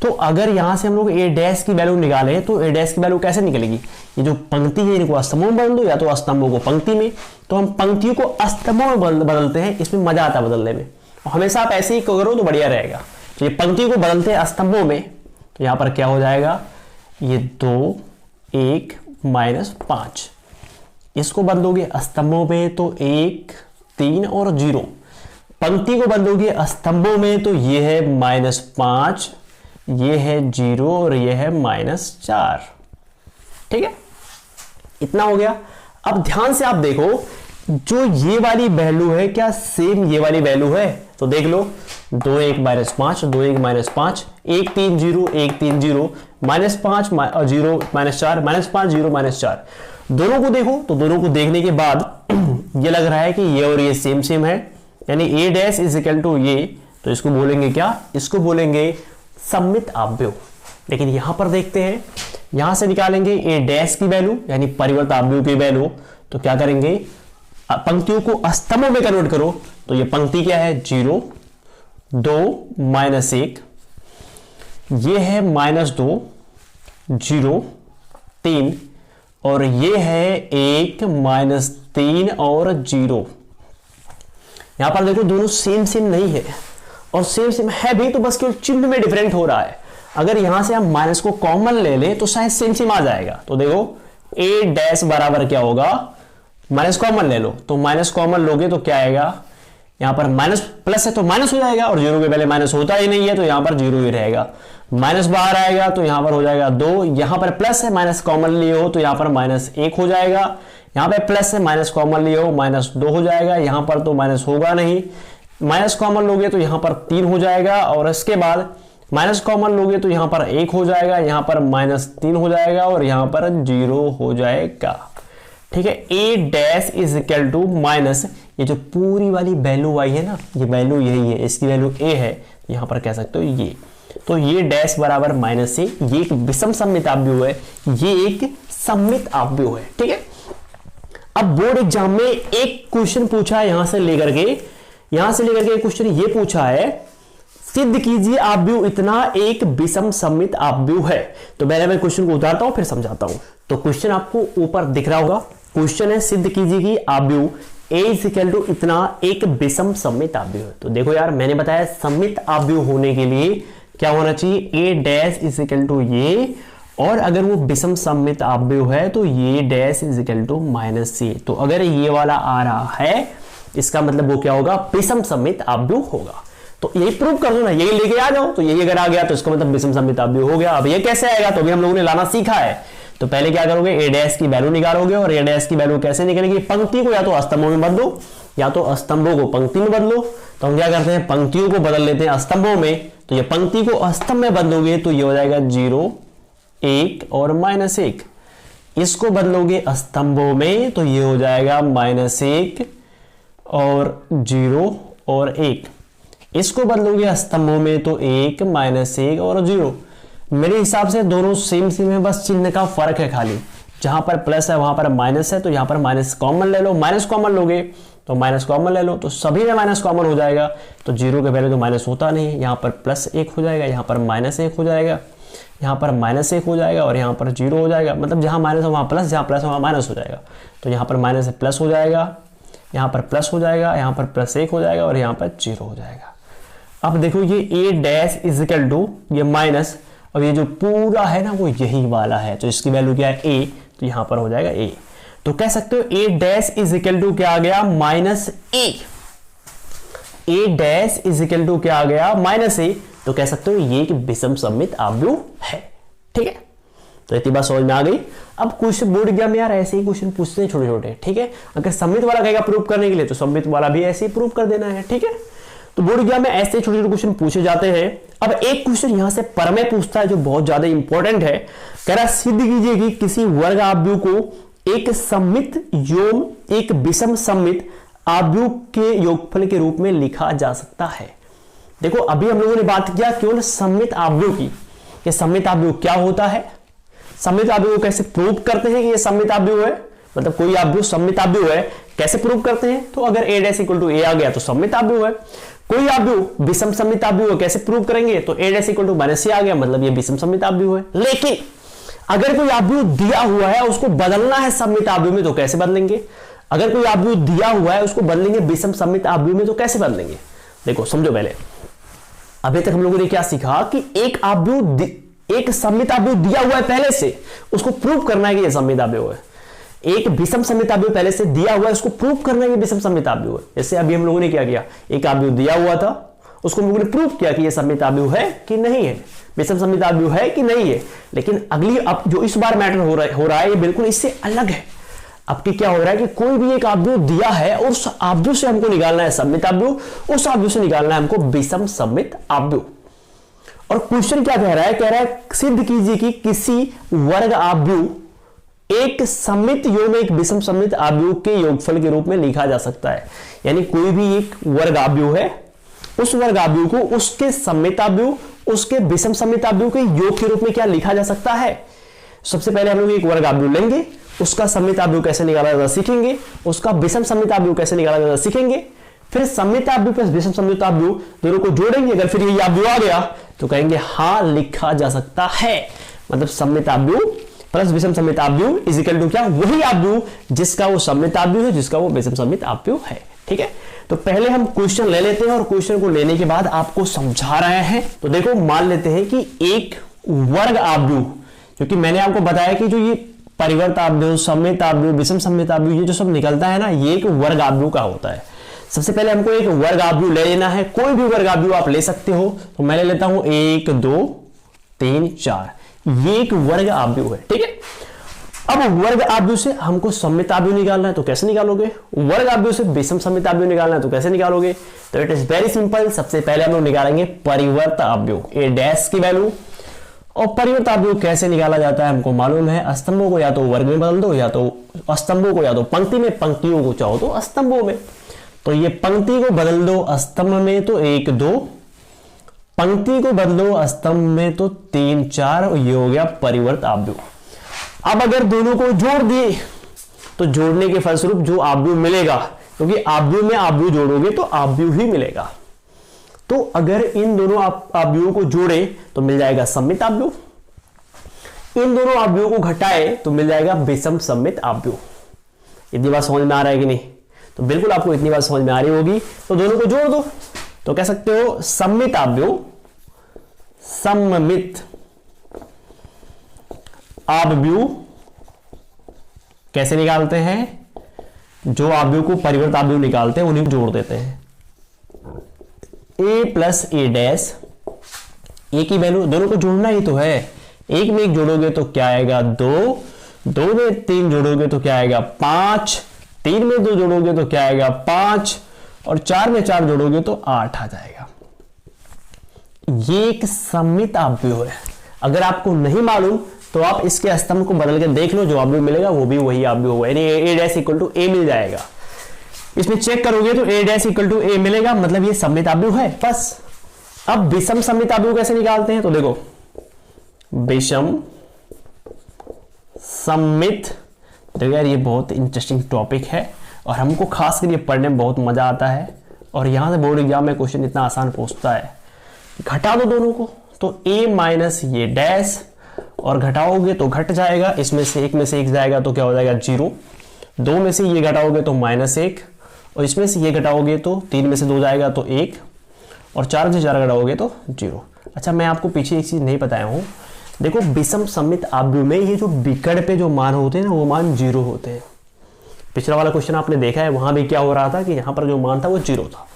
तो अगर यहां से हम लोग ए डैश की वैल्यू निकालें तो ए डैश की वैल्यू कैसे निकलेगी, ये जो पंक्ति है इनको स्तंभों में बदल दो या तो स्तंभों को पंक्ति में। तो हम पंक्तियों को स्तंभों में बदलते हैं, इसमें मजा आता है बदलने में, और हमेशा आप ऐसे ही करो तो बढ़िया रहेगा। तो ये पंक्तियों को बदलते हैं स्तंभों में, तो यहां पर क्या हो जाएगा, ये 2 1 -5, इसको बदलोगे स्तंभों में तो 1 3 और 0, पंक्ति को बदलोगे स्तंभों में तो ये है -5, ये है 0 और ये है -4। ठीक है, इतना हो गया। अब ध्यान से आप देखो जो ये वाली वैल्यू है क्या सेम ये वाली वैल्यू है, तो देख लो 2 1 -5, 2 1 -5, 1 3 0 1 3 0, -5 और 0 -4, -5 0 -4, दोनों को देखो। तो दोनों को देखने के बाद ये लग रहा है कि ये और ये सेम सेम है, यानी ए डैश इज इक्वल टू ये, तो इसको बोलेंगे क्या, इसको बोलेंगे सममित आव्यूह। लेकिन यहां पर देखते हैं, यहां से निकालेंगे ए डैश की वैल्यू यानी परिवर्त आव्यूह की वैल्यू, तो क्या करेंगे, पंक्तियों को स्तंभों में कन्वर्ट करो। तो ये पंक्ति क्या है, 0 2 -1, ये है -2 0 3 और ये है 1 -3 और 0। यहां पर देखो दोनों सेम सेम नहीं है, और सेम सेम है भी तो बस केवल चिन्ह में डिफरेंट हो रहा है। अगर यहां से हम माइनस को कॉमन ले लें तो शायद सेम सेम आ जाएगा। तो देखो ए डैश बराबर क्या होगा, माइनस कॉमन ले लो, तो माइनस कॉमन लोगे तो क्या आएगा, यहां पर माइनस प्लस है तो माइनस हो जाएगा, और 0 के पहले माइनस होता ही नहीं है तो यहां पर 0 ही रहेगा। माइनस बाहर आएगा तो यहां पर हो जाएगा 2, यहां पर प्लस है माइनस कॉमन लिए हो तो यहां पर -1 हो जाएगा, यहां पर प्लस है माइनस कॉमन लिए हो -2 हो जाएगा, यहां पर तो माइनस होगा नहीं, माइनस कॉमन लोगे तो यहां पर 3 हो जाएगा, और इसके बाद माइनस कॉमन लोगे तो यहां पर 1 हो जाएगा, यहां पर -3 हो जाएगा और यहां पर 0 हो जाएगा। ठीक है, A dash is equal to minus, ये जो पूरी वाली वैल्यू आई है ना, ये वैल्यू यही है, इसकी वैल्यू ए है, यहां पर कह सकते हो ये, तो ये डैश बराबर माइनस से, ये एक विषम सममित आव्यूह है, ये एक सममित आव्यूह है। ठीक है, अब बोर्ड एग्जाम में एक क्वेश्चन पूछा है यहां से लेकर के एक क्वेश्चन ये पूछा है, सिद्ध कीजिए आव्यूह इतना एक विषम सममित आव्यूह है। तो पहले मैं क्वेश्चन को उतारता हूं फिर समझाता हूं। तो क्वेश्चन आपको ऊपर दिख रहा होगा, क्वेश्चन है सिद्ध कीजिए कि आव्यूह ए इज इक्वल टू इतना एक विषम सममित आव्यूह है। तो देखो यार, मैंने बताया सममित आव्यूह होने के लिए क्या होना चाहिए, ए डैश इज इक्वल टू ये, और अगर वो विषम सममित आव्यूह है तो ये dash is equal to -c। तो अगर ये वाला आ रहा है इसका मतलब वो क्या होगा, विषम सममित आव्यूह होगा। तो यही प्रूव कर दो ना, यही लेके आ जाओ, तो यही अगर आ गया तो इसका मतलब विषम सममित आव्यूह हो गया। अब ये कैसे आएगा, तो अभी हम लोगों ने लाना सीखा है। तो पहले क्या करोगे, ए डैश की वैल्यू निकालोगे, और ए डैश की वैल्यू कैसे निकलेगी, पंक्ति को या तो स्तंभों में बदलो या तो स्तंभों को पंक्ति में बदलो। तो हम क्या करते हैं, पंक्तियों को बदल लेते हैं स्तंभों में, तो ये पंक्ति को स्तंभ में बदलोगे तो ये हो जाएगा 0 1 और -1, इसको बदलोगे स्तंभों में तो ये हो जाएगा -1 और 0 और 1, इसको बदलोगे स्तंभों में तो 1 -1 और 0। मेरे हिसाब से दोनों सेम सेम है, बस चिन्ह का फर्क है खाली, जहां पर प्लस है वहां पर माइनस है, तो यहां पर माइनस कॉमन ले लो, माइनस कॉमन लोगे तो माइनस कॉमन ले लो, तो सभी में माइनस कॉमन हो जाएगा, तो 0 के पहले तो माइनस होता नहीं है, यहाँ पर +1 हो जाएगा, यहाँ पर -1 हो जाएगा, यहाँ पर -1 हो जाएगा और यहाँ पर 0 हो जाएगा। मतलब जहाँ माइनस है वहाँ प्लस, जहाँ प्लस है वहाँ माइनस हो जाएगा। तो यहाँ पर माइनस प्लस हो जाएगा, यहाँ पर प्लस हो जाएगा, यहाँ पर +1 हो जाएगा और यहाँ पर 0 हो जाएगा। अब देखो ये ए डैश इज इक्वल टू ये माइनस, और ये जो पूरा है ना वो यही वाला है, तो इसकी वैल्यू क्या है a, तो यहां पर हो जाएगा a। तो कह सकते हो a dash is equal to क्या आ गया minus a, a dash is equal to क्या आ गया माइनस a। तो कह सकते हो ये एक विषम सममित आव्यूह है। ठीक है, तो इतनी बात समझ में आ गई। अब क्वेश्चन बोर्ड एग्जाम में यार ऐसे ही क्वेश्चन पूछते हैं छोटे छोटे। ठीक है, अगर सममित वाला कहेगा प्रूव करने के लिए तो सममित वाला भी ऐसे ही प्रूव कर देना है। ठीक है, तो बोर्ड एग्जाम में ऐसे छोटे छोटे क्वेश्चन पूछे जाते हैं। अब एक क्वेश्चन यहां से प्रमेय पूछता है जो बहुत ज्यादा इंपॉर्टेंट है। कह रहा सिद्ध कीजिए कि किसी वर्ग आव्यूह को एक सममित योम एक विषम सममित आव्यूह के योगफल के रूप में लिखा जा सकता है। देखो अभी हम लोगों ने बात किया केवल सममित आव्यूह की, कि सममित आव्यूह क्या होता है, सममित आव्यूह को कैसे प्रूव करते हैं कि ये सममित आव्यूह है, मतलब कोई आव्यूह सममित आव्यूह है कैसे प्रूव करते हैं। तो अगर a dash equal to a आ गया तो सममित आव्यूह है। कोई आव्यूह विषम सममित आव्यूह है कैसे प्रूव करेंगे, तो a dash equal to minus c आ गया, मतलब ये विषम सममित आव्यूह है। लेकिन अगर कोई आव्यूह दिया हुआ है उसको बदलना है सममित आव्यूह में तो कैसे बदलेंगे। अगर कोई आव्यूह दिया हुआ है उसको बदलेंगे विषम सममित आव्यूह में तो कैसे बदलेंगे। देखो समझो, पहले अभी तक हम लोगों ने क्या सीखा कि एक आव्यूह एक सममित आव्यूह दिया हुआ है पहले से, उसको प्रूव करना है कि यह सममित आव्यूह है। एक विषम सममित आव्यूह पहले से दिया हुआ है, उसको प्रूव करना है कि विषम सममित आव्यूह है। जैसे अभी हम लोगों ने क्या किया, एक आव्यूह दिया हुआ था उसको हम लोगों ने प्रूव किया कि यह सममित आव्यूह है कि नहीं है, विषम सममित आव्यूह है कि नहीं है। लेकिन अगली अब जो इस बार मैटर हो रहा है ये बिल्कुल इससे अलग है। अब क्या हो रहा है कि कोई भी एक आव्यूह दिया है और उस आव्यूह से हमको निकालना है सममित आव्यूह, उस आव्यूह से निकालना है हमको विषम सममित आव्यूह। और क्वेश्चन क्या कह रहा है, कह रहा है सिद्ध कीजिए कि किसी वर्ग आव्यूह एक सममित योग एक विषम सममित आव्यूह के योगफल के रूप में लिखा जा सकता है। यानी कोई भी एक वर्ग आव्यूह है, उस वर्ग आव्यूह को उसके सममित आव्यूह उसके विषम सममित आव्यूह के योग के रूप में क्या लिखा जा सकता है। सबसे पहले हम लोग एक वर्ग आव्यूह लेंगे, उसका सममित आव्यूह कैसे निकाला जाता सीखेंगे, उसका विषम सममित आव्यूह कैसे निकाला जाता सीखेंगे, फिर सममित आव्यूह प्लस विषम सममित आव्यूह दोनों को जोड़ेंगे। अगर फिर ये आव्यूह आ गया तो कहेंगे हाँ लिखा जा सकता है, मतलब सममित आव्यूह प्लस विषम सममित आव्यूह इज इक्वल टू क्या, वही आव्यूह जिसका वो सममित आव्यूह है जिसका वो विषम सममित आव्यूह है। ठीक है, तो पहले हम क्वेश्चन ले लेते हैं और क्वेश्चन को लेने के बाद आपको समझा रहे हैं। तो देखो मान लेते हैं कि एक वर्ग आव्यूह, क्योंकि मैंने आपको बताया कि जो ये परिवर्त आव्यूह सममित आव्यूह विषम सममित आव्यूह ये जो सब निकलता है ना, ये एक वर्ग आव्यूह का होता है। सबसे पहले हमको एक वर्ग आव्यूह ले लेना है, कोई भी वर्ग आव्यूह आप ले सकते हो। तो मैं ले लेता हूं 1 2 3 4, ये एक वर्ग आव्यूह है। ठीक है, अब वर्ग आव्यूह से हमको सममित आव्यूह निकालना है तो कैसे निकालोगे, वर्ग आव्यूह से विषम सममित आव्यूह निकालना है तो कैसे निकालोगे। तो इट इज वेरी सिंपल, सबसे पहले हम लोग निकालेंगे परिवर्त आव्यूह a डैश की वैल्यू। और परिवर्त आव्यूह कैसे निकाला जाता है हमको मालूम है, स्तंभों को या तो वर्ग में बदल दो या तो स्तंभों को या तो पंक्ति में, पंक्तियों को चाहो तो स्तंभों में। तो ये पंक्ति को बदल दो स्तंभ में तो 1 2, पंक्ति को बदलो स्तंभ में तो 3 4, और ये हो गया परिवर्त आव्यूह। अब अगर दोनों को जोड़ दिए तो जोड़ने के फलस्वरूप जो आव्यूह मिलेगा, क्योंकि आव्यूह में आव्यूह जोड़ोगे तो आव्यूह ही मिलेगा, तो अगर इन दोनों आव्यूहों को जोड़े तो मिल जाएगा सममित आव्यूह, इन दोनों आव्यूहों को घटाए तो मिल जाएगा विषम सममित आव्यूह। इतनी बात समझ में आ रहा है कि नहीं, तो बिल्कुल आपको इतनी बात समझ में आ रही होगी। तो दोनों को जोड़ दो तो कह सकते हो सममित आव्यूह सममित आव्यूह कैसे निकालते हैं, जो आव्यूह को परिवर्त आव्यूह निकालते हैं उन्हीं को जोड़ देते हैं। a प्लस ए डैश, ए की वैल्यू दोनों को जोड़ना ही तो है, एक में एक जोड़ोगे तो क्या आएगा 2, 2 में 3 जोड़ोगे तो क्या आएगा 5, 3 में 2 जोड़ोगे तो क्या आएगा 5, और 4 में 4 जोड़ोगे तो 8 आ जाएगा। ये एक सममित आव्यूह है। अगर आपको नहीं मालूम तो आप इसके स्तंभ को बदल के देख लो, जो आव्यूह मिलेगा वो भी वही आव्यूह होगा, यानी a dash equal to a मिल जाएगा। इसमें चेक करोगे तो a dash equal to a मिलेगा, मतलब ये सममित आव्यूह है बस। अब विषम सममित आव्यूह कैसे निकालते हैं, तो देखो विषम सममित, देखो यार ये बहुत इंटरेस्टिंग टॉपिक है और हमको खास कर ये पढ़ने में बहुत मजा आता है। और यहां से बोर्ड एग्जाम में क्वेश्चन इतना आसान पूछता है, घटा दो दोनों को तो a माइनस ये डैश, और घटाओगे तो घट जाएगा, इसमें से एक में से एक जाएगा तो क्या हो जाएगा 0, 2 में से ये घटाओगे तो -1, और इसमें से ये घटाओगे तो 3 में से 2 जाएगा तो 1, और 4 में से 4 घटाओगे तो 0। अच्छा मैं आपको पीछे एक चीज नहीं बताया हूं देखो विषम सममित आव्यूह में ये जो विकर्ण पे जो मान होते हैं ना वो मान 0 होते हैं। पिछला वाला क्वेश्चन आपने देखा है, वहां भी क्या हो रहा था कि यहाँ पर जो मान था वो 0 था।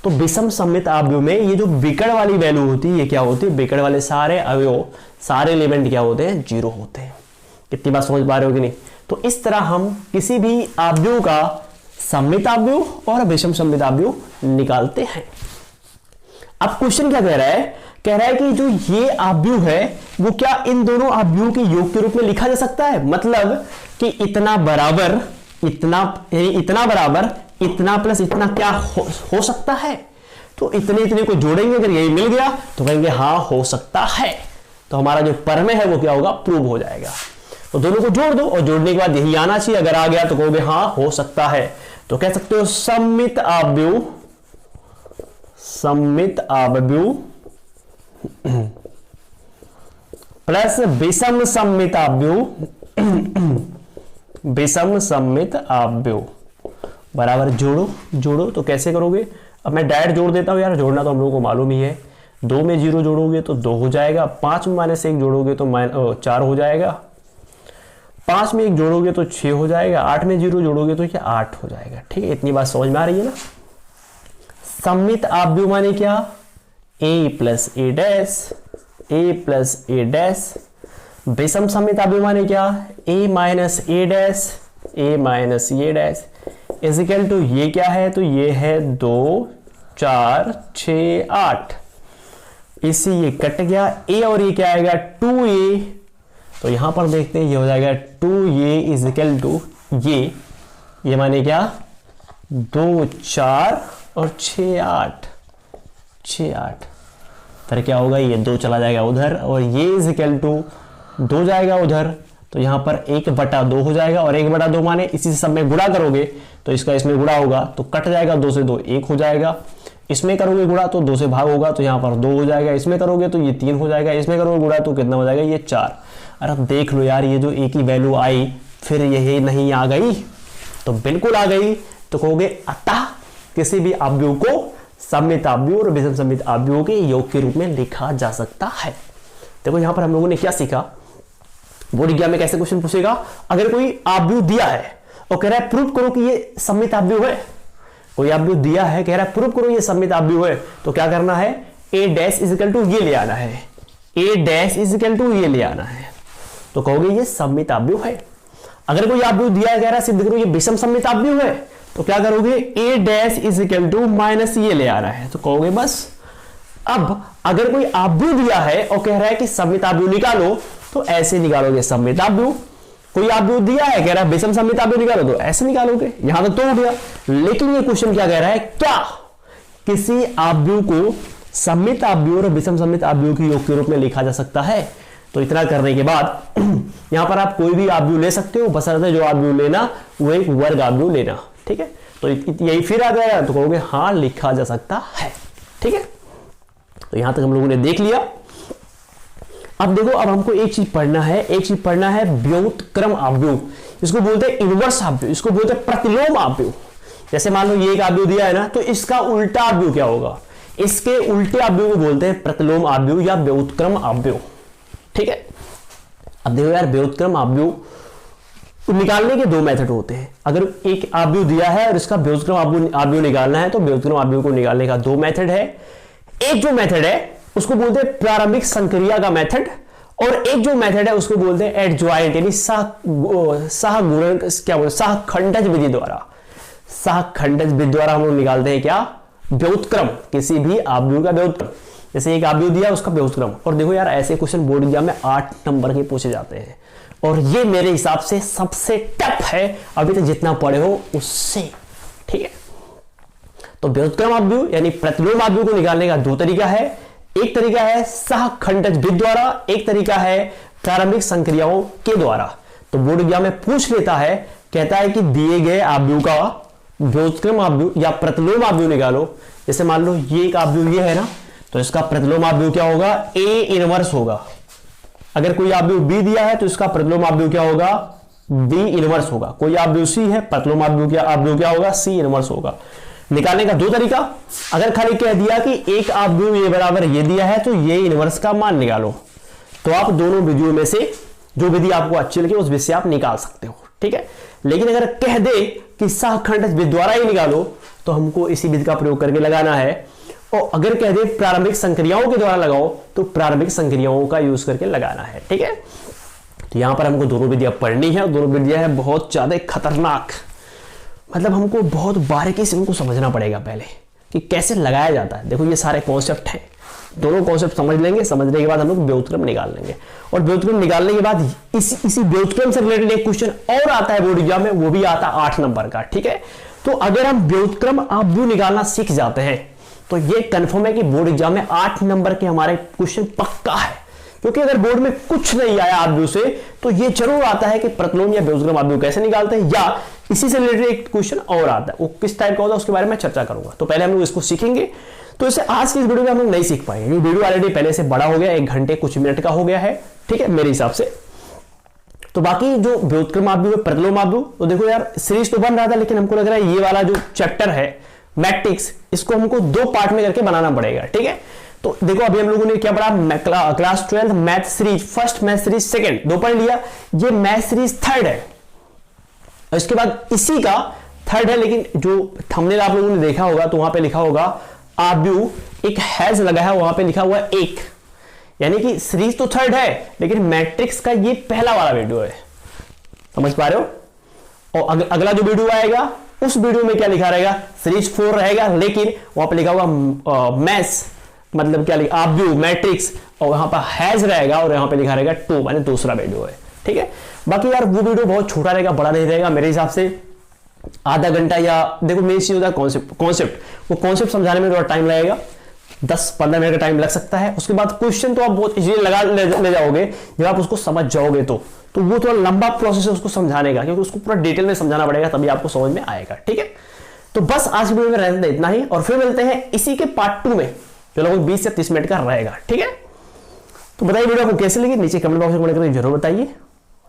तो विषम सममित आव्यूह में ये जो विकर्ण वाली वैल्यू होती है ये क्या होती है, विकर्ण वाले सारे अवयव सारे एलिमेंट क्या होते हैं, 0 होते हैं। कितनी बात समझ पा रहे हो कि नहीं। तो इस तरह हम किसी भी आव्यूह का सममित आव्यूह और विषम सममित आव्यूह निकालते हैं। अब क्वेश्चन क्या कह रहा है कि जो ये आव्यूह है वो क्या इन दोनों आव्यूह के योग के रूप में लिखा जा सकता है। मतलब कि इतना बराबर इतना बराबर इतना प्लस इतना क्या हो सकता है। तो इतने इतने को जोड़ेंगे, अगर यही मिल गया तो कहेंगे हाँ हो सकता है। तो हमारा जो प्रमेय है वो क्या होगा, प्रूव हो जाएगा। तो दोनों को जोड़ दो और जोड़ने के बाद यही आना चाहिए। अगर आ गया तो कहोगे हाँ हो सकता है। तो कह सकते हो सममित आव्यूह प्लस विषम सममित आव्यूह बराबर जोड़ो। तो कैसे करोगे, अब मैं डायरेक्ट जोड़ देता हूं यार, जोड़ना तो हम लोगों को मालूम ही है। 2 में 0 जोड़ोगे तो 2 हो जाएगा, 5 में -1 जोड़ोगे तो 4 हो जाएगा, 5 में 1 जोड़ोगे तो 6 हो जाएगा, 8 में 0 जोड़ोगे तो क्या 8 हो जाएगा। ठीक है, इतनी बात समझ में आ रही है ना। सममित आव्यूह माने क्या, a प्लस a डैश। विषम सममित आव्यूह माने क्या, a minus a dash is equal to ये क्या है, तो ये है 2 4 6 8। इससे ये कट गया, a और ये क्या आएगा 2a। तो यहां पर देखते हैं ये हो जाएगा 2a इजिकल टू ये माने क्या 2 4 और 6 8 फिर क्या होगा, ये 2 चला जाएगा उधर और ये इजिकल टू 2 जाएगा उधर। तो यहां पर 1/2 हो जाएगा और 1/2 माने इसी से सब में गुणा करोगे तो इसका इसमें गुणा होगा तो कट जाएगा, 2 से 2 1 हो जाएगा। इसमें करोगे गुणा तो 2 से भाग होगा तो यहां पर 2 हो जाएगा। इसमें करोगे तो ये 3 हो जाएगा। इसमें करोगे गुणा तो कितना हो जाएगा, ये 4। अरे अब देख लो यार, ये जो एक ही वैल्यू आई फिर यही नहीं आ गई, तो बिल्कुल आ गई। तो कहोगे अतः किसी भी आव्यूह को सममित आव्यूह और विषम सममित आव्यूह के योग के रूप में लिखा जा सकता है। देखो यहां पर हम लोगों ने क्या सीखा, बोर्ड एग्जाम में कैसे क्वेश्चन पूछेगा, अगर कोई आव्यूह दिया है और कह रहा है प्रूव करो कि ये सममित आव्यूह है। कोई आव्यूह दिया है, कह रहा है प्रूव करो ये सममित आव्यूह है, तो क्या करना है, a डैश इजिकल टू ये ले आना है, a डैश इजिकल टू ये ले आना है। तो कहोगे ये सममित आव्यूह है। अगर कोई आव्यूह दिया है, कह रहा है सिद्ध करो ये विषम सममित आव्यूह है, तो क्या करोगे, a dash is equal to minus ये ले आना है। तो कहोगे बस। अब अगर कोई आव्यूह दिया है और कह रहा है कि सममित आव्यूह निकालो, तो ऐसे निकालोगे सममित आव्यूह। कोई आव्यूह दिया है, कह रहा है विषम सममित आव्यूह निकालो, तो ऐसे निकालोगे। यहां तो हो गया। लेकिन ये क्वेश्चन क्या कह रहा है, क्या किसी आव्यूह को सममित आव्यूह और विषम सममित आव्यूह के योग के रूप में लिखा जा सकता है। तो इतना करने के बाद यहां पर आप कोई भी आव्यूह ले सकते हो, बशर्ते जो आव्यूह लेना वो एक वर्ग आव्यूह लेना। ठीक है, तो यही फिर आ गया, तो कहोगे हाँ लिखा जा सकता है। ठीक है, तो यहां तक हम लोगों ने देख लिया। अब देखो, अब हमको एक चीज पढ़ना है व्युत्क्रम आव्यूह। इसको बोलते हैं इनवर्स आव्यूह, इसको बोलते हैं प्रतिलोम आव्यूह। जैसे मान लो ये एक आव्यूह दिया है ना, तो इसका उल्टा आव्यूह क्या होगा, इसके उल्टे आव्यूह को बोलते हैं प्रतिलोम आव्यूह या व्युत्क्रम आव्यूह। ठीक है, अब देखो यार, व्युत्क्रम आव्यूह निकालने के 2 मेथड होते हैं। अगर एक आव्यूह दिया है और इसका व्युत्क्रम आव्यूह निकालना है, तो व्युत्क्रम आव्यूह को निकालने का 2 मेथड है। एक जो मेथड है उसको बोलते हैं प्रारंभिक संक्रिया का मेथड, और एक जो मेथड है उसको बोलते हैं एडजॉइंट यानी सहखंडज विधि द्वारा। सहखंडज विधि द्वारा हम लोग निकालते हैं क्या, व्युत्क्रम, किसी भी आव्यूह का व्युत्क्रम। जैसे एक आव्यूह दिया उसका व्युत्क्रम। और देखो यार, ऐसे क्वेश्चन बोर्ड एग्जाम में 8 नंबर के पूछे जाते हैं, और ये मेरे हिसाब से सबसे टफ है अभी तक जितना पढ़े हो उससे। ठीक है, तो व्युत्क्रम आव्यूह यानी प्रतिलोम आव्यूह को निकालने का 2 तरीका है। एक तरीका है सहखंडज विधि द्वारा, एक तरीका है प्रारंभिक संक्रियाओं के द्वारा। तो बोर्ड एग्जाम में पूछ लेता है, कहता है कि दिए गए आव्यूह का व्युत्क्रम आव्यूह या प्रतिलोम आव्यूह निकालो। जैसे मान लो ये एक आव्यूह ये है ना, तो इसका प्रतिलोम आव्यूह क्या होगा, A इनवर्स होगा। अगर कोई आव्यूह B दिया है तो इसका प्रतिलोम आव्यूह क्या होगा, B इनवर्स होगा। कोई आव्यूह C है, प्रतिलोम आव्यूह क्या होगा, C इनवर्स होगा। निकालने का 2 तरीका, अगर खाली कह दिया कि एक आव्यूह ये बराबर ये दिया है तो ये इनवर्स का मान निकालो, तो आप दोनों विधियों में से जो विधि आपको अच्छी लगे उस विधि से आप निकाल सकते हो, ठीक है। लेकिन अगर कह दे कि सहखंड विधि द्वारा ही निकालो तो हमको इसी विधि का प्रयोग करके लगाना है, और अगर कह दे प्रारंभिक संक्रियाओं के द्वारा लगाओ तो प्रारंभिक संक्रियाओं का यूज करके लगाना है, ठीक है। तो यहां पर हमको दोनों विधियां पढ़नी है, और दोनों विधियां है बहुत ज्यादा खतरनाक, मतलब हमको बहुत बारीकी से उनको समझना पड़ेगा पहले कि कैसे लगाया जाता है। देखो ये सारे कॉन्सेप्ट हैं, दोनों कॉन्सेप्ट समझ लेंगे, समझने के बाद हम लोग व्युत्क्रम निकाल लेंगे, और व्युत्क्रम निकालने के बाद इसी व्युत्क्रम से रिलेटेड एक क्वेश्चन और आता है बोर्ड एग्जाम में, वो भी आता है 8 नंबर का, ठीक है। तो अगर हम व्युत्क्रम आव्यूह निकालना सीख जाते हैं तो ये कंफर्म है कि बोर्ड एग्जाम में 8 नंबर के हमारे क्वेश्चन पक्का है, क्योंकि अगर बोर्ड में कुछ नहीं आया आव्यूह से तो ये जरूर आता है कि प्रतिलोम या व्युत्क्रम आव्यूह कैसे निकालते हैं, या इसी से रिलेटेड एक क्वेश्चन और आता है, वो किस टाइप का होता है उसके बारे में चर्चा करूंगा। तो पहले हम लोग इसको सीखेंगे, तो इसे आज की इस वीडियो में हम लोग नहीं सीख पाएंगे, ये वीडियो ऑलरेडी पहले से बड़ा हो गया, 1 घंटे कुछ मिनट का हो गया है, ठीक है, मेरे हिसाब से। तो बाकी जो व्युत्क्रम आव्यूह है, प्रतिलोम आव्यूह, तो देखो यार सीरीज तो बन रहा था, लेकिन हमको लग रहा है ये वाला जो चैप्टर है मैट्रिक्स, इसको हमको 2 पार्ट में करके बनाना पड़ेगा, ठीक है। तो देखो अभी हम लोगों ने क्या पढ़ा, class 12 math series first, math series second, 2 पढ़ लिया, ये मैथ सीरीज थर्ड है, और इसके बाद इसी का थर्ड है, लेकिन जो थंबनेल आप लोगों ने देखा होगा तो वहां पे लिखा होगा आव्यूह, एक हैज लगा है, वहां पे लिखा हुआ है 1, यानी कि सीरीज तो थर्ड है लेकिन मैट्रिक्स का ये पहला वाला वीडियो है, समझ पा रहे हो। और अगला जो वीडियो आएगा उस वीडियो में क्या लिखा रहेगा, सीरीज 4 रहेगा, लेकिन वहां पे लिखा होगा मैथ्स, मतलब क्या लिखा, आव्यूह मैट्रिक्स, और वहां पर हैज रहेगा, और यहां पे लिखा रहेगा 2, माने दूसरा वीडियो है, ठीक है। बाकी यार वो वीडियो बहुत छोटा रहेगा, बड़ा नहीं रहेगा, मेरे हिसाब से आधा घंटा, या देखो मेन चीज होता है कॉन्सेप्ट, वो कॉन्सेप्ट समझाने में थोड़ा टाइम लगेगा, 10-15 मिनट का टाइम लग सकता है। उसके बाद क्वेश्चन तो आप बहुत इजीली लगा ले जाओगे जब आप उसको समझ जाओगे, तो वो थोड़ा लंबा प्रोसेस है उसको समझाने का, क्योंकि उसको पूरा डिटेल में समझाना पड़ेगा, तभी आपको समझ में आएगा, ठीक है। तो बस आज की वीडियो में रहने इतना ही, और फिर मिलते हैं इसी के पार्ट 2 में, जो लगभग 20 से 30 मिनट का रहेगा, ठीक है। तो बताइए वीडियो आपको कैसे लगी, नीचे कमेंट बॉक्स में कमेंट करके जरूर बताइए,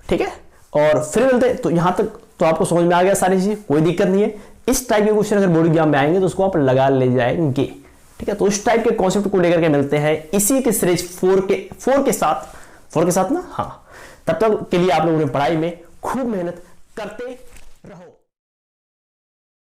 ठीक है। और फिर मिलते हैं, तो यहां तक तो आपको समझ में आ गया सारी चीज, कोई दिक्कत नहीं है। इस टाइप के क्वेश्चन अगर बोर्ड एग्जाम में आएंगे तो उसको आप लगा ले जाएंगे, ठीक है। तो उस टाइप के कॉन्सेप्ट को लेकर के मिलते हैं इसी के सीरीज 4 के साथ ना, हाँ। तब तक के लिए आप लोगों ने पढ़ाई में खूब मेहनत करते रहो।